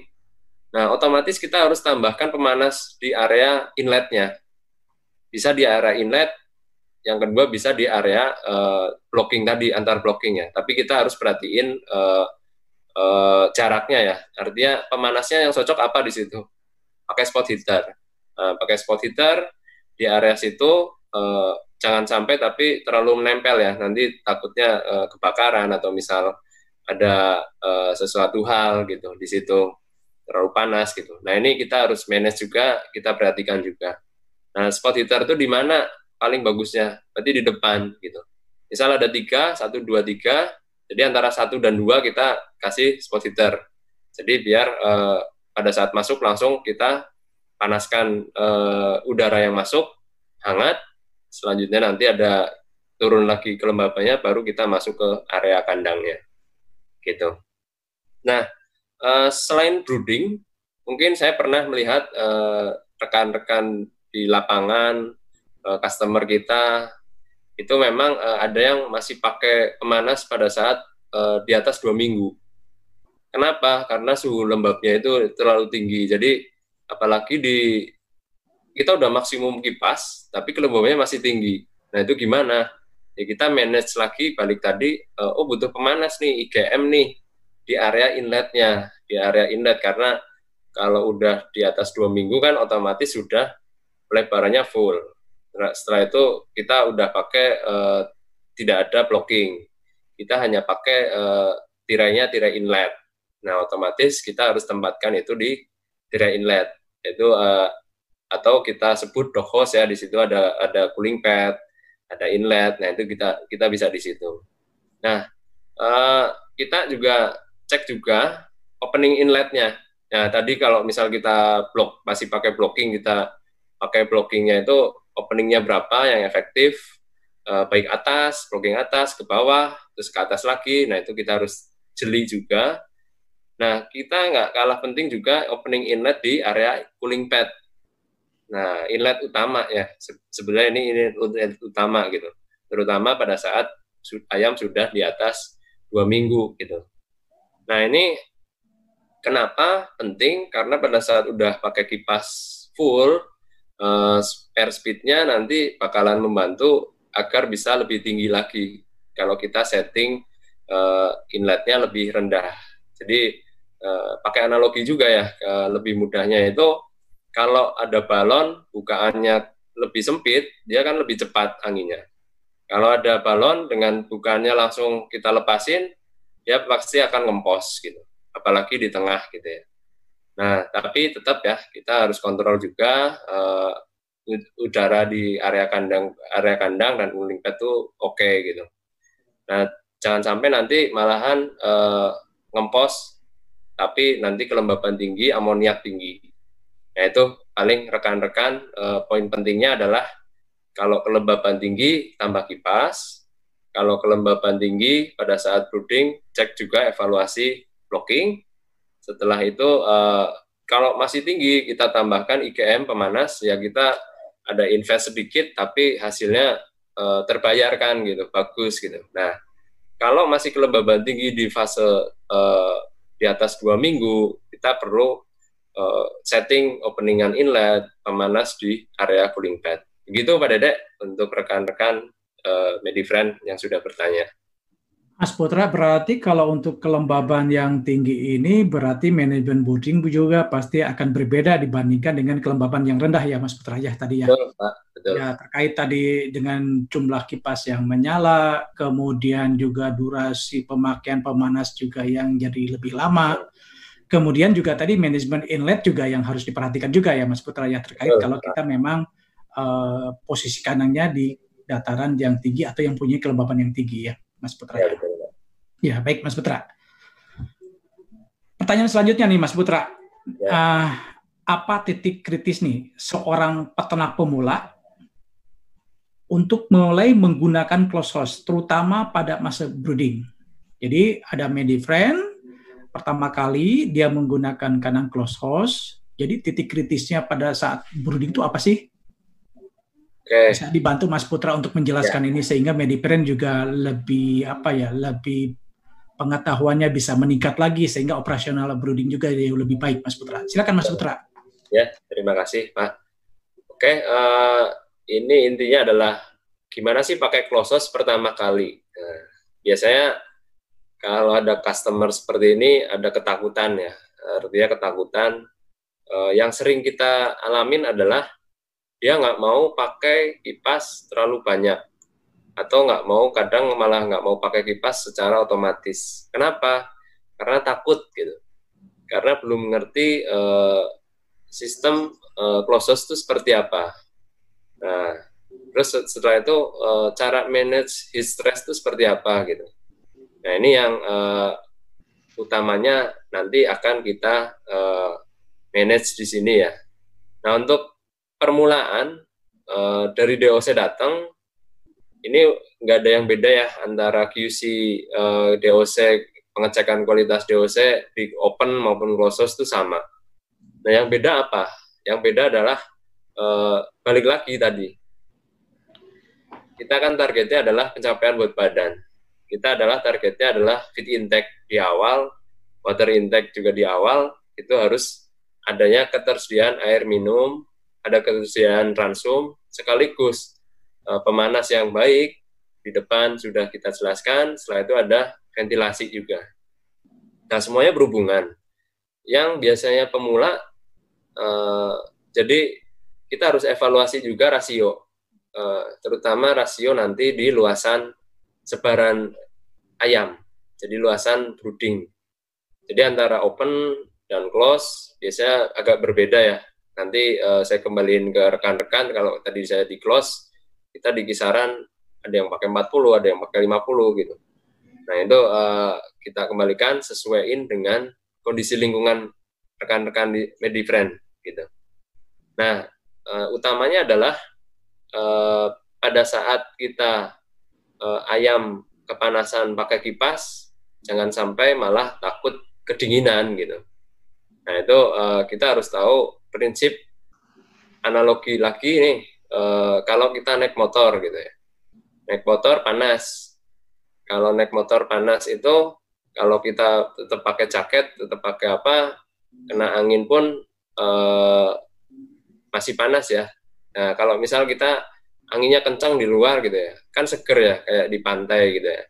Nah, otomatis kita harus tambahkan pemanas di area inletnya. Bisa di area inlet, yang kedua bisa di area blocking tadi, antar blocking ya. Tapi kita harus perhatiin jaraknya ya. Artinya pemanasnya yang cocok apa di situ. Pakai spot heater. Pakai spot heater di area situ, jangan sampai tapi terlalu menempel ya. Nanti takutnya kebakaran atau misal ada sesuatu hal gitu di situ terlalu panas gitu. Nah, ini kita harus manage juga, kita perhatikan juga. Nah, spot heater itu di mana paling bagusnya? Berarti di depan gitu. Misal ada 3, 1, 2, 3, jadi antara 1 dan 2 kita kasih spot heater. Jadi biar pada saat masuk langsung kita panaskan udara yang masuk, hangat, selanjutnya nanti ada turun lagi kelembabannya, baru kita masuk ke area kandangnya. Gitu. Nah, selain brooding, mungkin saya pernah melihat rekan-rekan di lapangan, customer kita, itu memang ada yang masih pakai pemanas pada saat di atas 2 minggu. Kenapa? Karena suhu lembabnya itu terlalu tinggi. Jadi, apalagi kita udah maksimum kipas, tapi kelembabannya masih tinggi. Nah, itu gimana? Ya kita manage lagi, balik tadi, butuh pemanas nih, IGM nih, di area inletnya, di area inlet, karena kalau udah di atas 2 minggu kan otomatis sudah lebarannya full. Nah, setelah itu kita udah pakai tidak ada blocking, kita hanya pakai tirainya tirai inlet. Nah, otomatis kita harus tempatkan itu di tirai inlet, yaitu atau kita sebut dock hose ya, di situ ada cooling pad, ada inlet. Nah, itu kita bisa di situ. Nah, kita juga cek juga opening inletnya. Nah, tadi kalau misal kita masih pakai blocking, kita pakai blockingnya itu openingnya berapa yang efektif, baik atas, blocking atas, ke bawah, terus ke atas lagi. Nah, itu kita harus jeli juga. Nah, kita nggak kalah penting juga opening inlet di area cooling pad. Nah, inlet utama ya, sebenarnya ini inlet utama gitu, terutama pada saat ayam sudah di atas 2 minggu gitu. Nah, ini kenapa penting? Karena pada saat udah pakai kipas full, air speed-nya nanti bakalan membantu agar bisa lebih tinggi lagi kalau kita setting inletnya lebih rendah. Jadi pakai analogi juga ya, lebih mudahnya itu kalau ada balon bukaannya lebih sempit, dia kan lebih cepat anginnya. Kalau ada balon dengan bukaannya langsung kita lepasin, dia pasti akan ngempos gitu, apalagi di tengah gitu ya. Nah, tapi tetap ya kita harus kontrol juga udara di area kandang dan cooling pad itu oke gitu. Nah, jangan sampai nanti malahan ngempos tapi nanti kelembaban tinggi, amoniak tinggi. Nah, itu paling rekan-rekan poin pentingnya adalah kalau kelembaban tinggi tambah kipas. Kalau kelembaban tinggi pada saat brooding, cek juga evaluasi blocking. Setelah itu, kalau masih tinggi, kita tambahkan IGM pemanas, ya kita ada invest sedikit, tapi hasilnya terbayarkan gitu, bagus gitu. Nah, kalau masih kelembaban tinggi di fase di atas 2 minggu, kita perlu setting openingan inlet, pemanas di area cooling pad. Begitu Pak Dedek, untuk rekan-rekan Medifriend yang sudah bertanya. Mas Putra, berarti kalau untuk kelembaban yang tinggi ini berarti manajemen brooding juga pasti akan berbeda dibandingkan dengan kelembaban yang rendah ya Mas Putra ya tadi ya. Betul, Pak. Betul. Ya, terkait tadi dengan jumlah kipas yang menyala, kemudian juga durasi pemakaian pemanas juga yang jadi lebih lama. Kemudian juga tadi manajemen inlet juga yang harus diperhatikan juga ya Mas Putra ya, terkait kalau kita memang posisi kandangnya di dataran yang tinggi atau yang punya kelembaban yang tinggi ya Mas Putra. Ya, ya baik Mas Putra. pertanyaan selanjutnya nih Mas Putra. Ya. Apa titik kritis nih seorang peternak pemula untuk mulai menggunakan closed house, terutama pada masa brooding? Jadi ada MediFriend, pertama kali dia menggunakan kandang closed house. Jadi titik kritisnya pada saat brooding itu apa sih? Bisa dibantu Mas Putra untuk menjelaskan ini sehingga MediFriend juga lebih lebih pengetahuannya bisa meningkat lagi sehingga operasional brooding juga lebih baik, Mas Putra. Silakan Mas Putra. Ya, terima kasih Pak. Oke, ini intinya adalah gimana sih pakai closed house pertama kali. Nah, biasanya kalau ada customer seperti ini ada ketakutan ya, artinya ketakutan. Yang sering kita alamin adalah dia nggak mau pakai kipas terlalu banyak, atau nggak mau, kadang malah nggak mau pakai kipas secara otomatis. Kenapa? Karena takut gitu. Karena belum mengerti sistem closed house itu seperti apa. Nah, terus setelah itu cara manage his stress itu seperti apa gitu. Nah, ini yang utamanya nanti akan kita manage di sini ya. Nah, untuk permulaan dari DOC datang, ini nggak ada yang beda ya antara QC DOC, pengecekan kualitas DOC di open maupun closed house itu sama. Nah, yang beda apa? Yang beda adalah balik lagi tadi. Kita kan targetnya adalah pencapaian berat badan. Kita targetnya adalah feed intake di awal, water intake juga di awal, itu harus adanya ketersediaan air minum, ada ketersediaan transum, sekaligus pemanas yang baik. Di depan sudah kita jelaskan, setelah itu ada ventilasi juga. Nah, semuanya berhubungan. Yang biasanya pemula, jadi kita harus evaluasi juga rasio, terutama rasio nanti di luasan sebaran ayam, jadi luasan brooding. Jadi antara open dan close biasanya agak berbeda ya. Nanti saya kembaliin ke rekan-rekan, kalau tadi saya di close, kita di kisaran ada yang pakai 40, ada yang pakai 50 gitu. Nah, itu kita kembalikan sesuaiin dengan kondisi lingkungan rekan-rekan di MediFriend gitu. Nah, utamanya adalah pada saat kita ayam kepanasan pakai kipas, jangan sampai malah takut kedinginan gitu. Nah, itu kita harus tahu prinsip analogi lagi nih, kalau kita naik motor gitu ya. Naik motor panas. Kalau naik motor panas itu, kalau kita tetap pakai jaket, tetap pakai apa, kena angin pun masih panas ya. Nah, kalau misal kita anginnya kencang di luar gitu ya, kan seger ya, kayak di pantai gitu ya.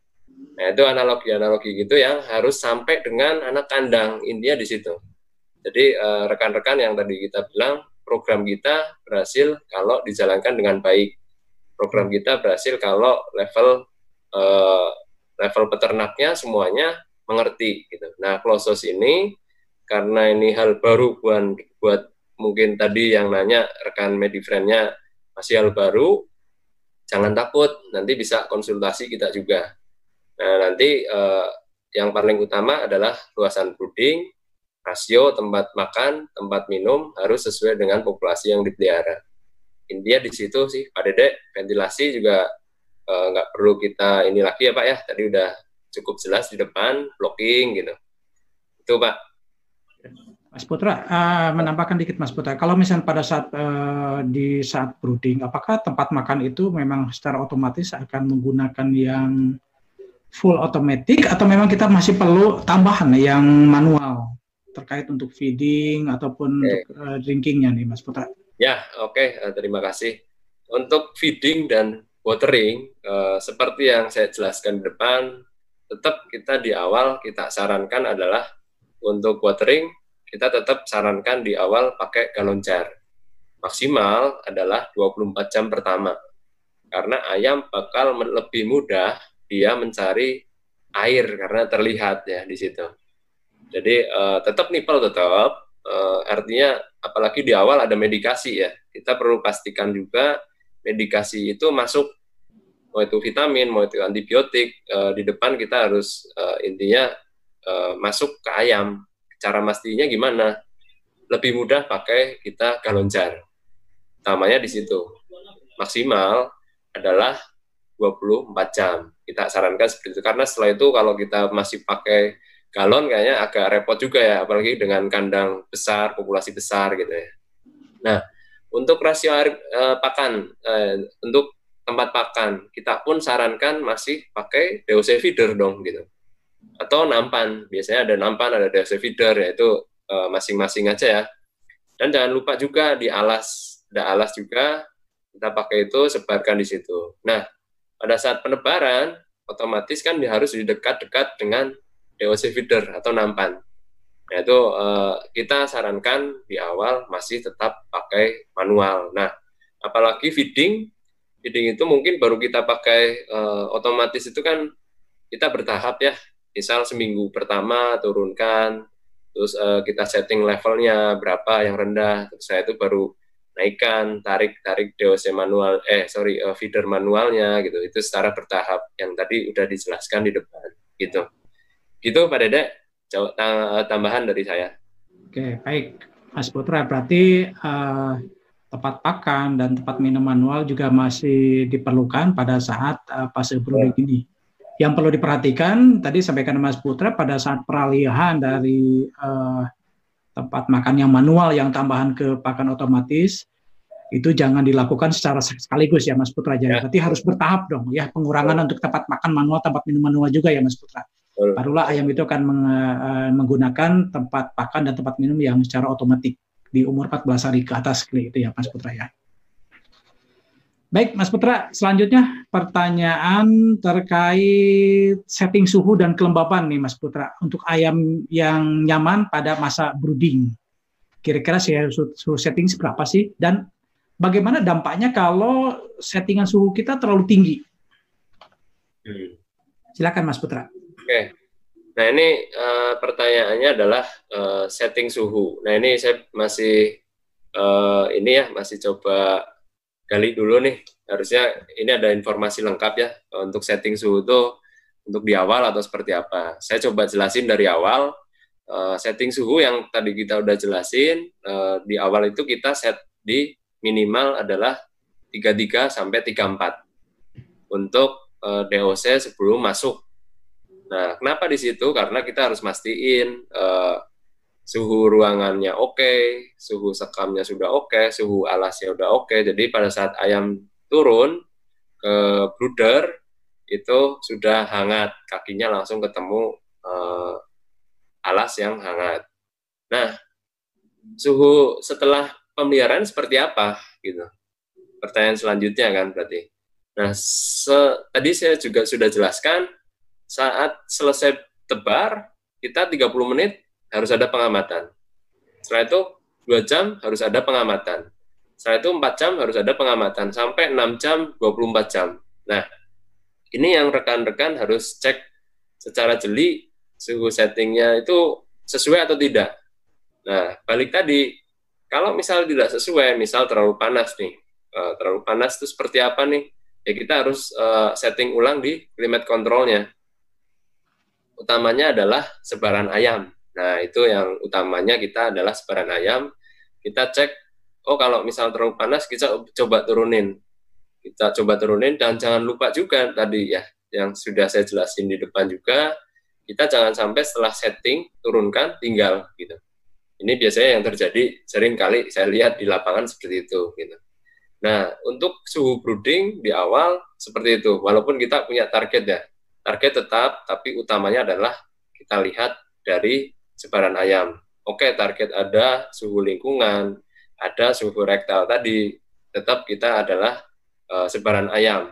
Nah, itu analogi-analogi gitu yang harus sampai dengan anak kandang, intinya di situ. Jadi rekan-rekan yang tadi kita bilang, program kita berhasil kalau dijalankan dengan baik. Program kita berhasil kalau level peternaknya semuanya mengerti gitu. Nah, closed house ini karena ini hal baru buat mungkin tadi yang nanya rekan MediFriend-nya masih hal baru, jangan takut, nanti bisa konsultasi kita juga. Nah, nanti yang paling utama adalah luasan brooding, rasio tempat makan, tempat minum harus sesuai dengan populasi yang dipelihara. Intinya di situ sih, Pak Dedek. Ventilasi juga nggak perlu kita ini lagi ya Pak ya, tadi udah cukup jelas di depan, blocking gitu. Itu Pak. Mas Putra, menambahkan dikit Mas Putra, kalau misalnya pada saat di saat brooding, apakah tempat makan itu memang secara otomatis akan menggunakan yang full automatic atau memang kita masih perlu tambahan yang manual terkait untuk feeding ataupun untuk drinkingnya nih Mas Putra? Ya, oke. Terima kasih. Untuk feeding dan watering, seperti yang saya jelaskan di depan, tetap kita di awal kita sarankan adalah untuk watering, kita tetap sarankan di awal pakai galon jar. Maksimal adalah 24 jam pertama. Karena ayam bakal lebih mudah dia mencari air karena terlihat ya di situ. Jadi tetap nipel tetap, artinya apalagi di awal ada medikasi ya, kita perlu pastikan juga medikasi itu masuk, mau itu vitamin, mau itu antibiotik, di depan kita harus intinya masuk ke ayam cara mestinya gimana? Lebih mudah pakai kita galon jar. Utamanya di situ. Maksimal adalah 24 jam. Kita sarankan seperti itu. Karena setelah itu kalau kita masih pakai galon kayaknya agak repot juga ya, apalagi dengan kandang besar, populasi besar gitu ya. Nah, untuk rasio air pakan, untuk tempat pakan, kita pun sarankan masih pakai DOC feeder dong gitu. Atau nampan, biasanya ada nampan, ada DOC feeder, yaitu masing-masing aja ya. Dan jangan lupa juga di alas, ada alas juga, kita pakai itu, sebarkan di situ. Nah, pada saat penebaran, otomatis kan harus di dekat-dekat dengan DOC feeder atau nampan. Nah, itu kita sarankan di awal masih tetap pakai manual. Nah, apalagi feeding itu mungkin baru kita pakai otomatis itu kan kita bertahap ya. Misal seminggu pertama turunkan, terus kita setting levelnya berapa yang rendah, terus saya itu baru naikkan, tarik DOC manual, feeder manualnya gitu. Itu secara bertahap yang tadi udah dijelaskan di depan gitu. Gitu Pak Dedek, tambahan dari saya. Oke, baik Mas Putra, berarti tempat pakan dan tempat minum manual juga masih diperlukan pada saat fase brooding ini. Yang perlu diperhatikan, tadi sampaikan Mas Putra, pada saat peralihan dari tempat makan yang manual yang tambahan ke pakan otomatis, itu jangan dilakukan secara sekaligus ya Mas Putra. Jadi berarti harus bertahap dong ya, pengurangan untuk tempat makan manual, tempat minum manual juga ya Mas Putra. Barulah ayam itu akan menggunakan tempat pakan dan tempat minum yang secara otomatis di umur 14 hari ke atas gitu ya Mas Putra ya. Baik Mas Putra, selanjutnya pertanyaan terkait setting suhu dan kelembapan nih Mas Putra untuk ayam yang nyaman pada masa brooding. Kira-kira suhu setting seberapa sih, dan bagaimana dampaknya kalau settingan suhu kita terlalu tinggi? Silakan Mas Putra. Oke, nah ini pertanyaannya adalah setting suhu. Nah ini saya masih masih coba gali dulu nih. Harusnya ini ada informasi lengkap ya untuk setting suhu itu untuk di awal atau seperti apa. Saya coba jelasin dari awal. Setting suhu yang tadi kita udah jelasin, di awal itu kita set di minimal adalah 33 sampai 34 untuk DOC sebelum masuk. Nah, kenapa di situ? Karena kita harus mastiin suhu ruangannya oke, suhu sekamnya sudah oke, suhu alasnya sudah oke. Jadi pada saat ayam turun ke brooder itu sudah hangat, kakinya langsung ketemu alas yang hangat. Nah, suhu setelah pemeliharaan seperti apa gitu? Pertanyaan selanjutnya kan berarti. Nah, tadi saya juga sudah jelaskan, saat selesai tebar, kita 30 menit harus ada pengamatan. Setelah itu 2 jam harus ada pengamatan. Setelah itu 4 jam harus ada pengamatan. Sampai 6 jam, 24 jam. Nah, ini yang rekan-rekan harus cek secara jeli, suhu settingnya itu sesuai atau tidak. Nah, balik tadi, kalau misal tidak sesuai, misal terlalu panas nih, terlalu panas itu seperti apa nih? Ya kita harus setting ulang di climate control-nya. Utamanya adalah sebaran ayam. Nah, itu yang utamanya kita adalah sebaran ayam. Kita cek, oh kalau misal terlalu panas, kita coba turunin. Kita coba turunin, dan jangan lupa juga tadi ya, yang sudah saya jelasin di depan juga, kita jangan sampai setelah setting, turunkan, tinggal gitu. Ini biasanya yang terjadi sering kali saya lihat di lapangan seperti itu gitu. Nah, untuk suhu brooding di awal seperti itu, walaupun kita punya target ya, target tetap, tapi utamanya adalah kita lihat dari sebaran ayam. Oke, target ada, suhu lingkungan, ada suhu rektal tadi, tetap kita adalah sebaran ayam.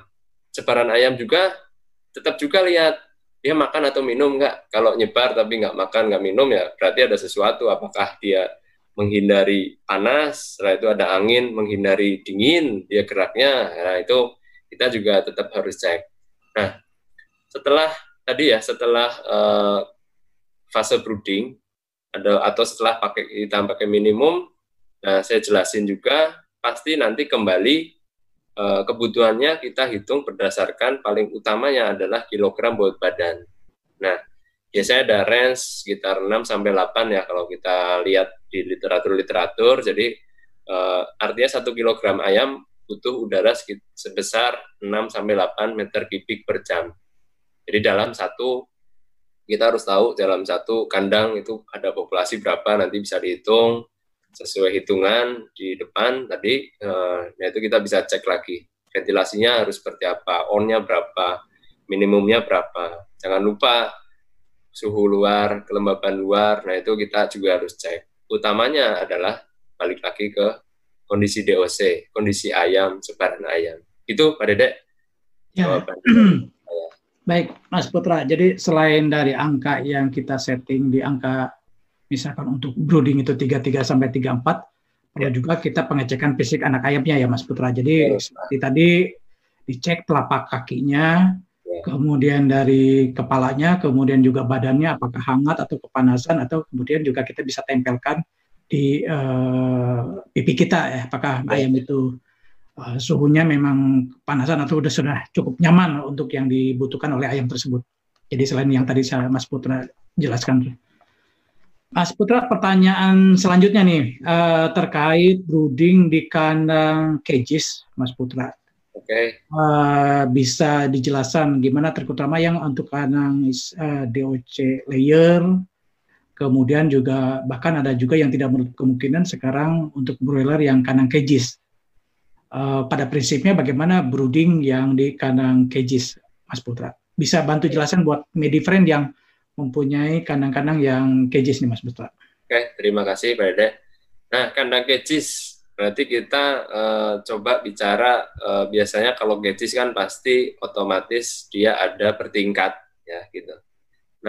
Sebaran ayam juga, tetap juga lihat, dia makan atau minum nggak? Kalau nyebar tapi nggak makan, nggak minum ya berarti ada sesuatu, apakah dia menghindari panas, setelah itu ada angin, menghindari dingin, dia geraknya, nah itu kita juga tetap harus cek. Nah, setelah fase brooding atau setelah kita pakai minimum, nah saya jelasin juga pasti nanti kembali kebutuhannya kita hitung berdasarkan paling utamanya adalah kilogram bobot badan. Nah, biasanya ada range sekitar 6 sampai 8 ya kalau kita lihat di literatur. Jadi artinya 1 kilogram ayam butuh udara sebesar 6 sampai 8 meter kubik per jam. Jadi kita harus tahu dalam satu kandang itu ada populasi berapa, nanti bisa dihitung sesuai hitungan di depan tadi. Nah itu kita bisa cek lagi ventilasinya harus seperti apa, on-nya berapa, minimumnya berapa. Jangan lupa suhu luar, kelembaban luar, nah itu kita juga harus cek. Utamanya adalah balik lagi ke kondisi DOC, kondisi ayam, sebaran ayam. Itu Pak Dedek. Ya. Baik, Mas Putra. Jadi selain dari angka yang kita setting di angka misalkan untuk brooding itu 33 sampai 34, perlu juga kita pengecekan fisik anak ayamnya ya Mas Putra. Jadi seperti tadi dicek telapak kakinya, kemudian dari kepalanya, kemudian juga badannya apakah hangat atau kepanasan, atau kemudian juga kita bisa tempelkan di pipi kita ya, apakah ayam itu suhunya memang kepanasan atau sudah cukup nyaman untuk yang dibutuhkan oleh ayam tersebut. Jadi selain yang tadi Mas Putra jelaskan. Mas Putra, pertanyaan selanjutnya nih terkait brooding di kandang cages, Mas Putra. Oke. Bisa dijelaskan gimana terutama yang untuk kandang DOC layer, kemudian juga bahkan ada juga yang tidak menutup kemungkinan sekarang untuk broiler yang kandang cages. Pada prinsipnya bagaimana brooding yang di kandang cages, Mas Putra? Bisa bantu jelaskan buat Medifriend yang mempunyai kandang-kandang yang cages nih, Mas Putra. Oke, terima kasih Pak Dede. Nah, kandang cages berarti kita coba bicara biasanya kalau cages kan pasti otomatis dia ada bertingkat ya gitu.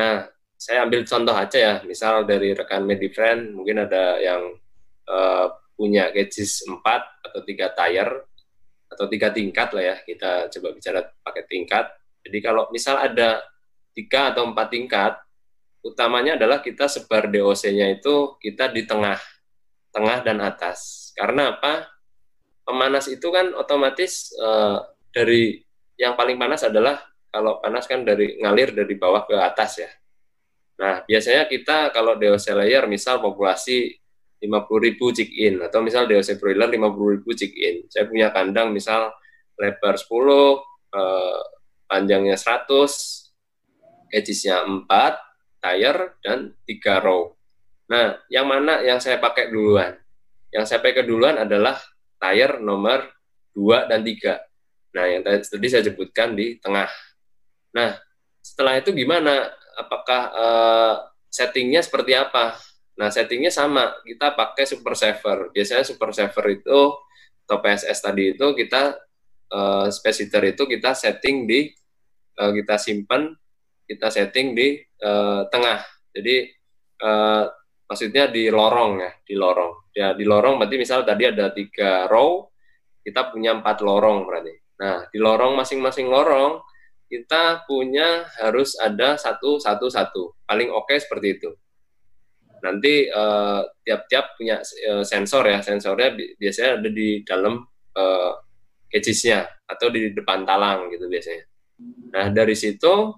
Nah, saya ambil contoh aja ya, misal dari rekan Medifriend mungkin ada yang punya cages 4 atau 3 tier atau 3 tingkat lah ya, kita coba bicara pakai tingkat. Jadi kalau misal ada 3 atau 4 tingkat, utamanya adalah kita sebar DOC-nya itu kita di tengah dan atas. Karena apa? Pemanas itu kan otomatis dari yang paling panas adalah kalau panas kan ngalir dari bawah ke atas ya. Nah, biasanya kita kalau DOC layer misal populasi 50.000 chick-in atau misal DOC broiler 50.000 chick-in. Saya punya kandang misal lebar 10, panjangnya 100, cages-nya 4, tier, dan 3 row. Nah, yang mana yang saya pakai duluan? Yang saya pakai duluan adalah tier nomor 2 dan 3. Nah, yang tadi saya sebutkan di tengah. Nah, setelah itu gimana? Apakah settingnya seperti apa? Nah, settingnya sama. Kita pakai Super Saver. Biasanya Super Saver itu, atau PSS tadi itu, kita space heater itu kita setting di, kita simpan, kita setting di tengah. Jadi maksudnya di lorong ya, di lorong. Ya di lorong berarti misal tadi ada 3 row, kita punya 4 lorong berarti. Nah di lorong masing-masing lorong kita punya harus ada satu. Paling oke seperti itu. Nanti tiap-tiap punya sensor ya, sensornya biasanya ada di dalam cages-nya atau di depan talang gitu biasanya. Nah dari situ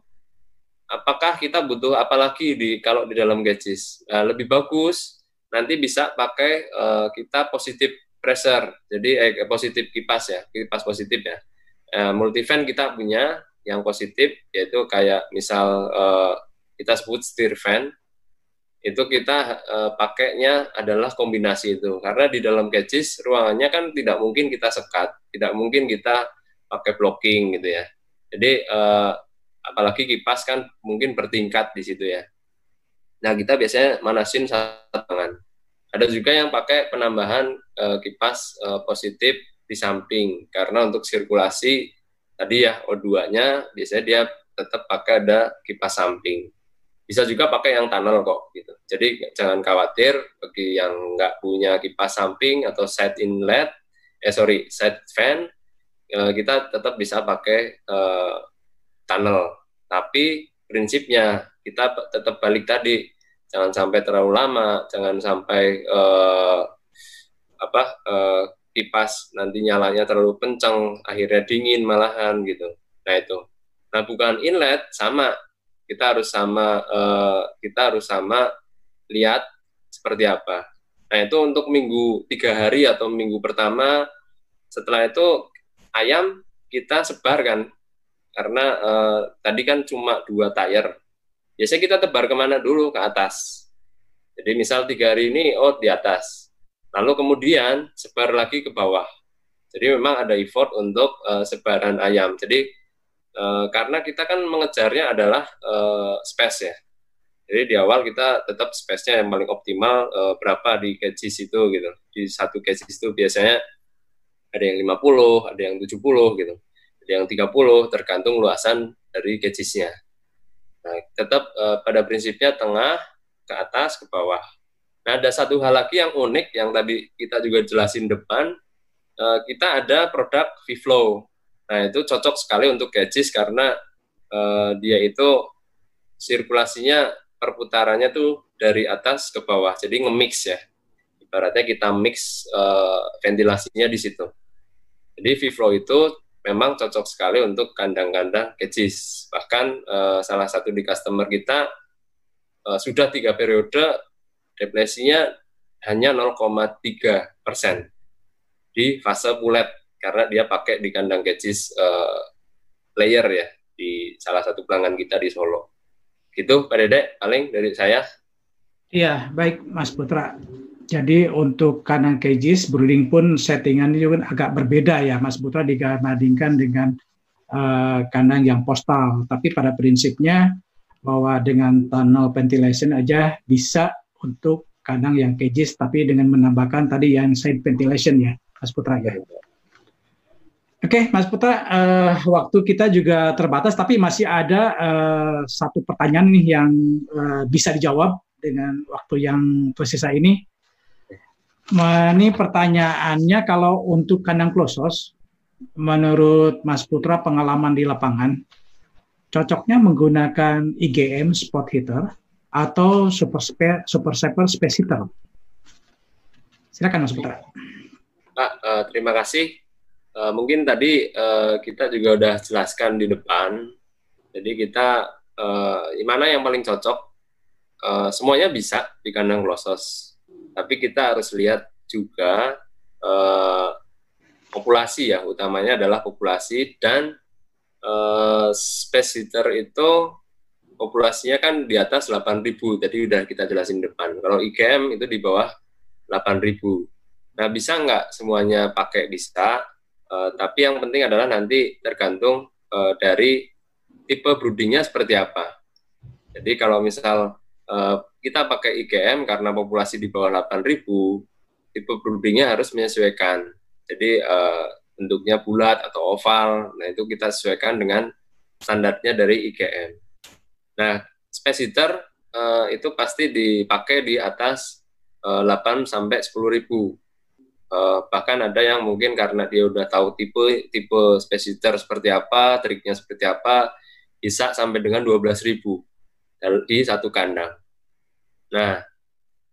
apakah kita butuh apa lagi kalau di dalam cages? Lebih bagus nanti bisa pakai kita positif pressure, jadi positif kipas ya, kipas positif ya. Multivent kita punya yang positif, yaitu kayak misal kita sebut steer fan, itu kita pakainya adalah kombinasi itu, karena di dalam cages ruangannya kan tidak mungkin kita sekat, tidak mungkin kita pakai blocking gitu ya. Jadi apalagi kipas kan mungkin bertingkat di situ ya. Nah kita biasanya manasin satu tangan. Ada juga yang pakai penambahan kipas positif di samping, karena untuk sirkulasi tadi ya O2-nya biasanya dia tetap pakai ada kipas samping. Bisa juga pakai yang tunnel kok gitu. Jadi jangan khawatir bagi yang nggak punya kipas samping atau side inlet, side fan, kita tetap bisa pakai tunnel. Tapi prinsipnya kita tetap balik tadi, jangan sampai terlalu lama, jangan sampai kipas nanti nyalanya terlalu kencang, akhirnya dingin malahan gitu. Nah itu. Nah bukan inlet sama. kita harus sama lihat seperti apa. Nah, itu untuk minggu 3 hari atau minggu pertama. Setelah itu ayam kita sebar kan, karena tadi kan cuma 2 tire. Biasanya kita tebar kemana dulu? Ke atas. Jadi misal 3 hari ini, di atas. Lalu kemudian sebar lagi ke bawah. Jadi memang ada effort untuk sebaran ayam. Jadi karena kita kan mengejarnya adalah space ya. Jadi di awal kita tetap space-nya yang paling optimal berapa di cages itu gitu. Di satu cages itu biasanya ada yang 50, ada yang 70 gitu. Ada yang 30 tergantung luasan dari cagesnya. Nah, tetap pada prinsipnya tengah, ke atas, ke bawah. Nah, ada satu hal lagi yang unik yang tadi kita juga jelasin depan, kita ada produk V-Flow. Nah, itu cocok sekali untuk cages karena dia itu sirkulasinya, perputarannya tuh dari atas ke bawah, jadi nge-mix ya. Ibaratnya kita mix ventilasinya di situ. Jadi V-Flow itu memang cocok sekali untuk kandang-kandang cages. Bahkan salah satu di customer kita sudah 3 periode depresinya hanya 0,3% di fase pulet karena dia pakai di kandang cages player ya di salah satu pelanggan kita di Solo. Gitu Pak Dede, paling dari saya. Iya, baik Mas Putra. Jadi untuk kandang cages brooding pun settingannya juga agak berbeda ya Mas Putra dibandingkan dengan kandang yang postal. Tapi pada prinsipnya bahwa dengan tunnel ventilation aja bisa untuk kandang yang cages, tapi dengan menambahkan tadi yang side ventilation ya, Mas Putra ya. Oke, Mas Putra, waktu kita juga terbatas, tapi masih ada satu pertanyaan nih yang bisa dijawab dengan waktu yang tersisa ini. Ini pertanyaannya, kalau untuk kandang closed house, menurut Mas Putra pengalaman di lapangan, cocoknya menggunakan IGM spot heater atau super saver space heater? Silakan Mas Putra. Pak, terima kasih. Mungkin tadi kita juga udah jelaskan di depan. Jadi kita mana yang paling cocok? Semuanya bisa di kandang closed house. Tapi kita harus lihat juga populasi ya, utamanya adalah populasi dan space heater itu populasinya kan di atas 8.000, tadi udah kita jelasin depan. Kalau IGM itu di bawah 8.000. Nah, bisa nggak semuanya pakai? Bisa, tapi yang penting adalah nanti tergantung dari tipe broodingnya seperti apa. Jadi kalau misal kita pakai IGM karena populasi di bawah 8.000, tipe broodingnya harus menyesuaikan. Jadi bentuknya bulat atau oval, nah itu kita sesuaikan dengan standarnya dari IGM. Nah, space heater itu pasti dipakai di atas 8 sampai 10.000. Bahkan ada yang mungkin karena dia udah tahu tipe space heater seperti apa, triknya seperti apa, bisa sampai dengan 12.000 di satu kandang. Nah,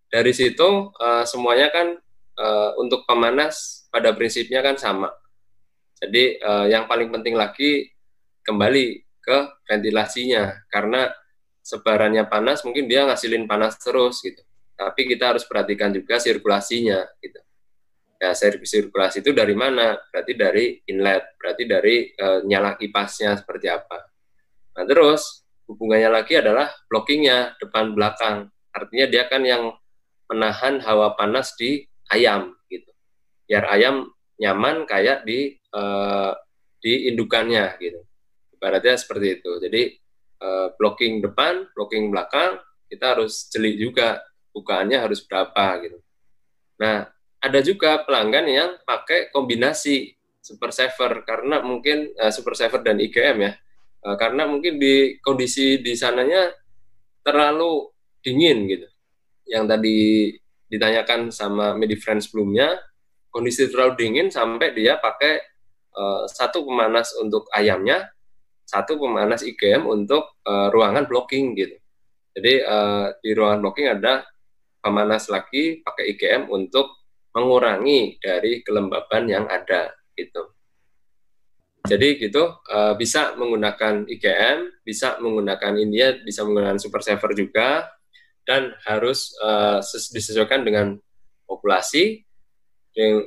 dari situ semuanya kan untuk pemanas pada prinsipnya kan sama. Jadi yang paling penting lagi kembali ke ventilasinya, karena sebarannya panas mungkin dia ngasilin panas terus gitu. Tapi kita harus perhatikan juga sirkulasinya gitu. Ya, sirkulasi itu dari mana? Berarti dari inlet, berarti dari nyala kipasnya seperti apa. Nah, terus hubungannya lagi adalah blockingnya depan belakang. Artinya dia kan yang menahan hawa panas di ayam gitu. Biar ayam nyaman kayak di indukannya gitu. Ibaratnya seperti itu. Jadi blocking depan, blocking belakang, kita harus jeli juga bukaannya harus berapa gitu. Nah, ada juga pelanggan yang pakai kombinasi super saver karena mungkin super saver dan IGM ya. Karena mungkin di kondisi di sananya terlalu dingin gitu. Yang tadi ditanyakan sama Medifriend sebelumnya, kondisi terlalu dingin sampai dia pakai satu pemanas untuk ayamnya, satu pemanas IGM untuk ruangan blocking gitu. Jadi di ruangan blocking ada pemanas lagi pakai IGM untuk mengurangi dari kelembaban yang ada gitu. Jadi gitu, bisa menggunakan IgM, bisa menggunakan India, bisa menggunakan Super Saver juga, dan harus disesuaikan dengan populasi,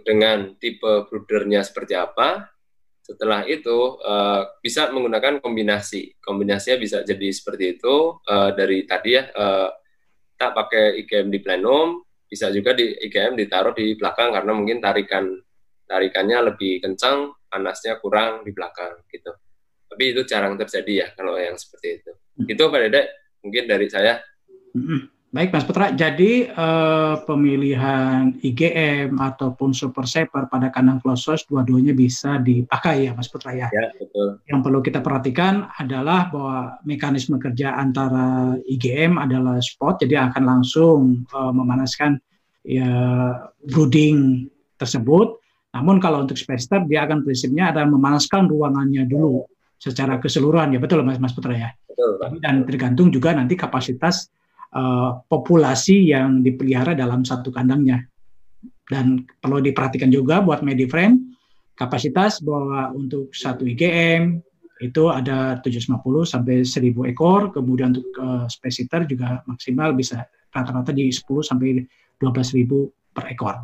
dengan tipe broodernya seperti apa. Setelah itu bisa menggunakan kombinasi. Kombinasinya bisa jadi seperti itu, dari tadi ya, kita pakai IgM di plenum, bisa juga di IgM ditaruh di belakang karena mungkin tarikannya lebih kencang, panasnya kurang di belakang gitu. Tapi itu jarang terjadi ya kalau yang seperti itu. Itu Pak Dedek, mungkin dari saya. Baik Mas Putra, jadi pemilihan IgM ataupun Super Saver pada kandang close source dua-duanya bisa dipakai ya Mas Putra ya. Ya, betul. Yang perlu kita perhatikan adalah bahwa mekanisme kerja antara IgM adalah spot, jadi akan langsung memanaskan ya brooding tersebut. Namun kalau untuk spacer dia akan prinsipnya adalah memanaskan ruangannya dulu secara keseluruhan ya, betul Mas Putra ya. Betul, Pak. Dan tergantung juga nanti kapasitas populasi yang dipelihara dalam satu kandangnya. Dan perlu diperhatikan juga buat Medifriend, kapasitas bahwa untuk satu IgM itu ada 750 sampai 1000 ekor, kemudian untuk space heater juga maksimal bisa rata-rata di 10 sampai 12.000 per ekor.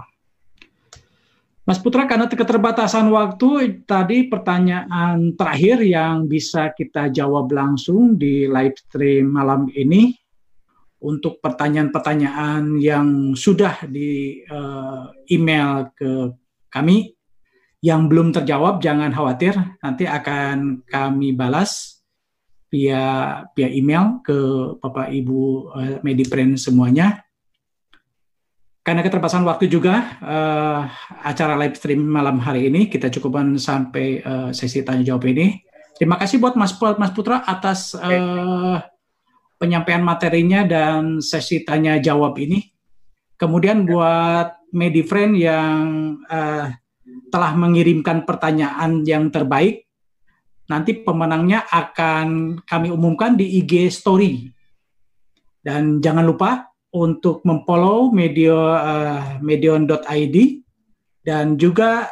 Mas Putra, karena keterbatasan waktu, tadi pertanyaan terakhir yang bisa kita jawab langsung di live stream malam ini. Untuk pertanyaan-pertanyaan yang sudah di email ke kami, yang belum terjawab jangan khawatir, nanti akan kami balas via email ke Bapak Ibu Medifriend semuanya. Karena keterbatasan waktu juga, acara live stream malam hari ini kita cukupkan sampai sesi tanya jawab ini. Terima kasih buat Mas Putra atas penyampaian materinya dan sesi tanya jawab ini. Kemudian buat Medifriend yang telah mengirimkan pertanyaan yang terbaik, nanti pemenangnya akan kami umumkan di IG Story. Dan jangan lupa untuk memfollow medion.id dan juga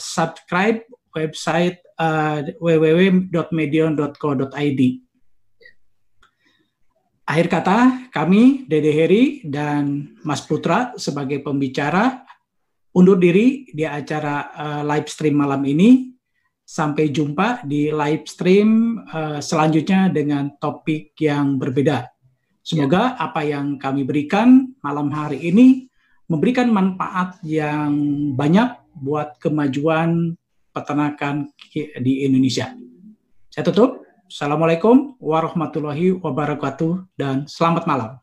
subscribe website www.medion.co.id. Akhir kata, kami, Dede Heri dan Mas Putra sebagai pembicara, undur diri di acara live stream malam ini. Sampai jumpa di live stream selanjutnya dengan topik yang berbeda. Semoga apa yang kami berikan malam hari ini memberikan manfaat yang banyak buat kemajuan peternakan di Indonesia. Saya tutup. Assalamualaikum warahmatullahi wabarakatuh dan selamat malam.